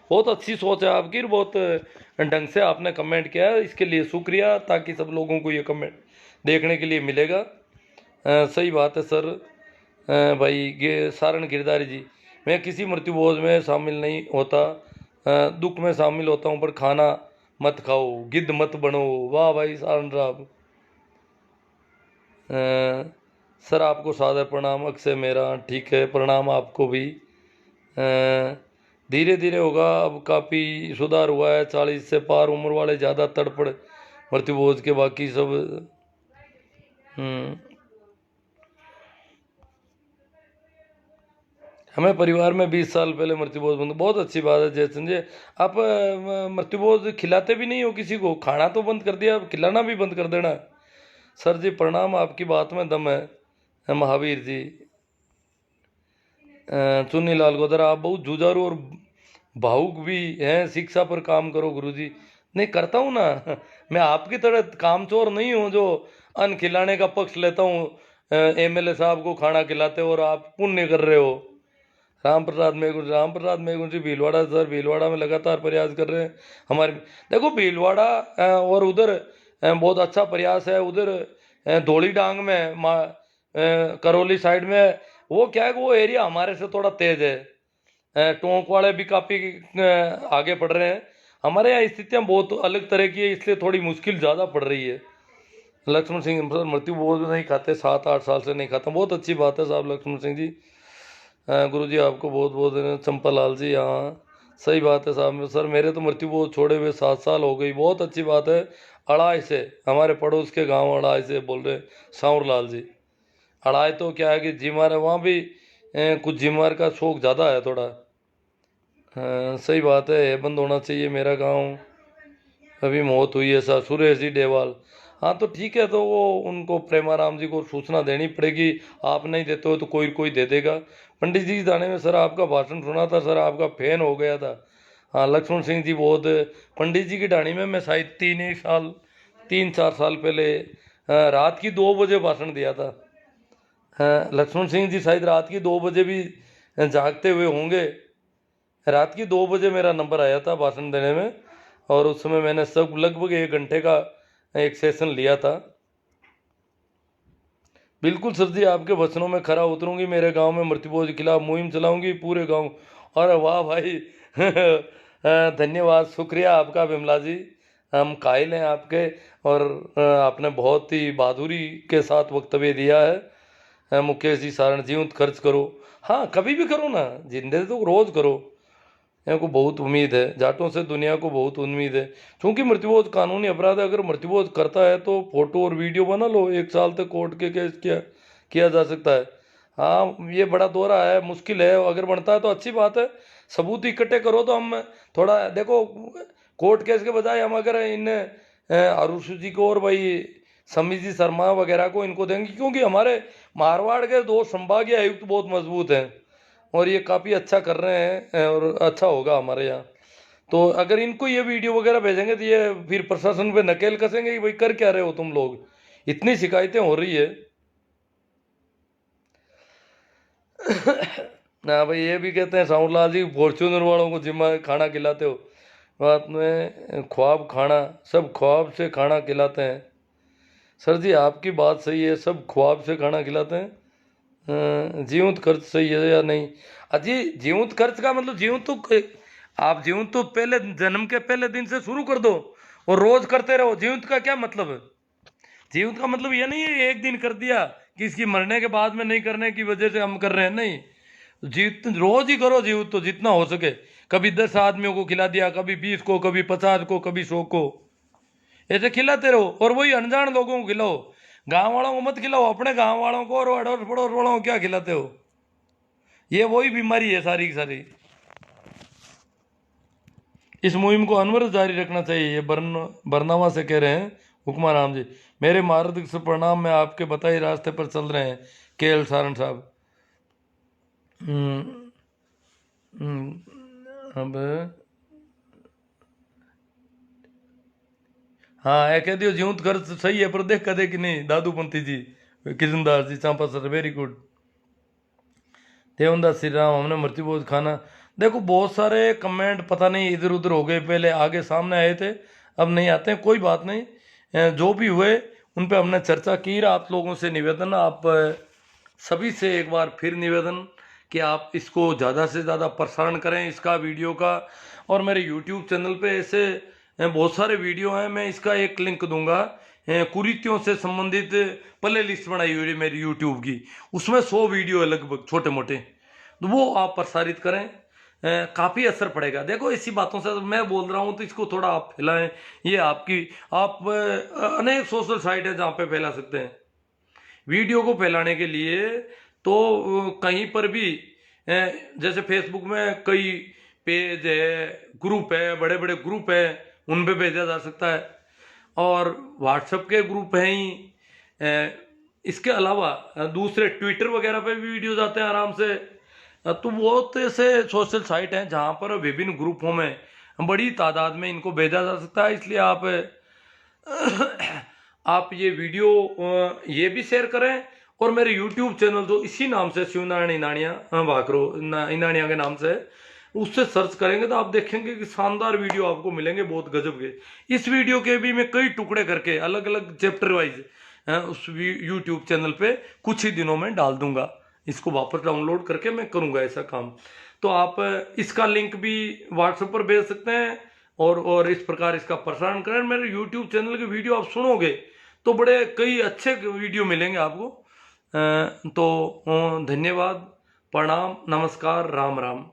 [SPEAKER 1] बहुत अच्छी सोच है आपकी, बहुत ढंग से आपने कमेंट किया है, इसके लिए शुक्रिया, ताकि सब लोगों को ये कमेंट देखने के लिए मिलेगा। सही बात है सर। भाई सारण गिरधारी जी, मैं किसी मृत्यु भोज में शामिल नहीं होता, दुख में शामिल होता हूँ, पर खाना मत खाओ, गिद्ध मत बनो। वाह भाई सारण साहब। सर आपको सादर प्रणाम, अक्षय मेरा। ठीक है, प्रणाम आपको भी। धीरे धीरे होगा, अब काफ़ी सुधार हुआ है। 40 से पार उम्र वाले ज़्यादा तड़पड़ मृत्युभोज के, बाकी सब। हमें परिवार में 20 साल पहले मृत्युभोज बंद। बहुत अच्छी बात है जय संजय। आप मृत्युभोज खिलाते भी नहीं हो किसी को, खाना तो बंद कर दिया, खिलाना भी बंद कर देना। सर जी प्रणाम, आपकी बात में दम है। महावीर जी, चुन्नी लाल गोदरा, आप बहुत जुझारू और भावुक भी हैं, शिक्षा पर काम करो गुरुजी। नहीं करता हूँ ना, मैं आपकी तरह कामचोर नहीं हूँ जो अन्न खिलाने का पक्ष लेता हूँ। एमएलए साहब को खाना खिलाते हो और आप पुण्य कर रहे हो। राम प्रसाद मेघुन जी भीलवाड़ा, सर भीलवाड़ा में लगातार प्रयास कर रहे हैं हमारे। देखो भीलवाड़ा और उधर बहुत अच्छा प्रयास है। उधर धौली डांग में करौली साइड में, वो क्या है कि वो एरिया हमारे से थोड़ा तेज है। टोंक वाले भी काफ़ी आगे बढ़ रहे हैं। हमारे यहाँ स्थितियाँ बहुत अलग तरह की है, इसलिए थोड़ी मुश्किल ज़्यादा पड़ रही है। लक्ष्मण सिंह सर मृत्यु भोज नहीं खाते, 7-8 साल से नहीं खाता, बहुत अच्छी बात है साहब लक्ष्मण सिंह जी। गुरु जी आपको बहुत बहुत, चंपालाल जी, हाँ सही बात है साहब। सर मेरे तो मृत्यु भोज छोड़े हुए 7 साल हो गई, बहुत अच्छी बात है। अड़ाई से, हमारे पड़ोस के गांव अड़ाई से बोल रहे सांवर लाल जी। अड़ाई तो क्या है कि जिमार है, वहाँ भी कुछ जिमार का शौक ज़्यादा है थोड़ा। हाँ सही बात है, ये बंद होना चाहिए मेरा गांव। अभी मौत हुई है सर सुरेश जी डेवाल। हाँ तो ठीक है, तो वो उनको प्रेमाराम जी को सूचना देनी पड़ेगी। आप नहीं देते हो तो कोई कोई दे देगा। पंडित जी थाने में सर आपका भाषण सुना था सर, आपका फैन हो गया था। हाँ लक्ष्मण सिंह जी बहुत, पंडित जी की ढाणी में मैं शायद 3-4 साल पहले रात की 2 बजे भाषण दिया था। हाँ लक्ष्मण सिंह जी शायद रात की 2 बजे भी जागते हुए होंगे। रात की 2 बजे मेरा नंबर आया था भाषण देने में, और उस समय मैंने सब लगभग 1 घंटे का एक सेशन लिया था। बिल्कुल सर जी, आपके वचनों में खरा उतरूंगी। मेरे गांव में मृत्युभोज के खिलाफ मुहिम चलाऊंगी पूरे गांव। अरे वाह भाई धन्यवाद, शुक्रिया आपका विमला जी। हम कायल हैं आपके, और आपने बहुत ही बहादुरी के साथ वक्तव्य दिया है। मुकेश जी सारण, जीवंत खर्च करो। हाँ कभी भी करो ना, जिंदगी तो रोज करो। को बहुत उम्मीद है, जाटों से दुनिया को बहुत उम्मीद है। क्योंकि मृत्युभोज कानूनी अपराध है, अगर मृत्युभोज करता है तो फोटो और वीडियो बना लो, 1 साल तक कोर्ट के केस किया जा सकता है। हाँ ये बड़ा दौरा है, मुश्किल है, अगर बनता है तो अच्छी बात है। सबूत इकट्ठे करो तो हम थोड़ा देखो, कोर्ट केस के बजाय हम अगर इन अरुषु जी को और भाई समी जी शर्मा वगैरह को इनको देंगे, क्योंकि हमारे मारवाड़ के 2 संभागीय आयुक्त बहुत मजबूत हैं और ये काफ़ी अच्छा कर रहे हैं, और अच्छा होगा हमारे यहाँ। तो अगर इनको ये वीडियो वगैरह भेजेंगे तो ये फिर प्रशासन पे नकेल कसेंगे कि भाई कर क्या रहे हो तुम लोग, इतनी शिकायतें हो रही है। ना भाई ये भी कहते हैं साउंडलाल जी फॉर्च्यूनर वालों को जिम्मा खाना खिलाते हो। बात में ख्वाब खाना, सब ख्वाब से खाना खिलाते हैं। सर जी आपकी बात सही है, सब ख्वाब से खाना खिलाते हैं। जीवंत खर्च सही है या नहीं? अजी जीवंत खर्च का मतलब जीवंत तो आप जीवंत तो पहले जन्म के पहले दिन से शुरू कर दो और रोज करते रहो। जीवंत का क्या मतलब है? जीवंत का मतलब ये नहीं है एक दिन कर दिया कि इसकी मरने के बाद में नहीं करने की वजह से हम कर रहे हैं, नहीं। जीत रोज ही करो जीवंत, तो जितना हो सके। कभी 10 आदमियों को खिला दिया, कभी 20 को, कभी 50 को, कभी 100 को, ऐसे खिलाते रहो। और वही अनजान लोगों को खिलाओ, गांव वालों को मत खिलाओ। अपने गांव वालों को और अड़ोस पड़ोस वालों को क्या खिलाते हो? ये वही बीमारी है सारी की सारी। इस मुहिम को अनवरत जारी रखना चाहिए, ये बरनावा से कह रहे हैं हुक्मा राम जी। मेरे मार्गदर्शक परिणाम में आपके बताए रास्ते पर चल रहे हैं, केएल सारण साहब। हम्म, अब हाँ ये कह दियो जीवंत खर्च सही है, पर देख कदे कि नहीं Dadupanthi ji, Kishandas ji, Champa sir, very good. Devandas Shri Ram, हमने मृत्यु भोज खाना। देखो बहुत सारे कमेंट पता नहीं इधर उधर हो गए, पहले आगे सामने आए थे अब नहीं आते हैं, कोई बात नहीं। जो भी हुए उन पे हमने चर्चा की। आप लोगों से निवेदन, आप सभी से एक बार फिर निवेदन कि आप इसको ज़्यादा से ज़्यादा प्रसारण करें इसका वीडियो का। और मेरे यूट्यूब चैनल पे ऐसे बहुत सारे वीडियो हैं, मैं इसका एक लिंक दूंगा। कुरीतियों से संबंधित प्ले लिस्ट बनाई हुई है मेरी यूट्यूब की, उसमें 100 वीडियो है लगभग छोटे मोटे, तो वो आप प्रसारित करें, काफ़ी असर पड़ेगा। देखो इसी बातों से मैं बोल रहा हूँ तो इसको थोड़ा आप फैलाएं। ये आपकी आप अनेक सोशल साइट है जहाँ पे फैला सकते हैं वीडियो को फैलाने के लिए। तो कहीं पर भी जैसे फेसबुक में कई पेज है, ग्रुप है, बड़े बड़े ग्रुप है, उन पे भेजा जा सकता है। और व्हाट्सएप के ग्रुप हैं ही। इसके अलावा दूसरे ट्विटर वगैरह पे भी वीडियोज आते हैं आराम से। तो बहुत ऐसे सोशल साइट हैं जहाँ पर विभिन्न ग्रुपों में बड़ी तादाद में इनको भेजा जा सकता है। इसलिए आप ये वीडियो ये भी शेयर करें। और मेरे YouTube चैनल जो इसी नाम से शिवनारायण इनानिया भाकरो इनानिया के नाम से, उससे सर्च करेंगे तो आप देखेंगे कि शानदार वीडियो आपको मिलेंगे बहुत गजब के। इस वीडियो के भी मैं कई टुकड़े करके अलग अलग चैप्टर वाइज उस यूट्यूब चैनल पे कुछ ही दिनों में डाल दूंगा। इसको वापस डाउनलोड करके मैं करूंगा ऐसा काम। तो आप इसका लिंक भी व्हाट्सएप पर भेज सकते हैं और इस प्रकार इसका प्रसारण करें। मेरे यूट्यूब चैनल की वीडियो आप सुनोगे तो बड़े कई अच्छे वीडियो मिलेंगे आपको। तो धन्यवाद, प्रणाम, नमस्कार, राम राम।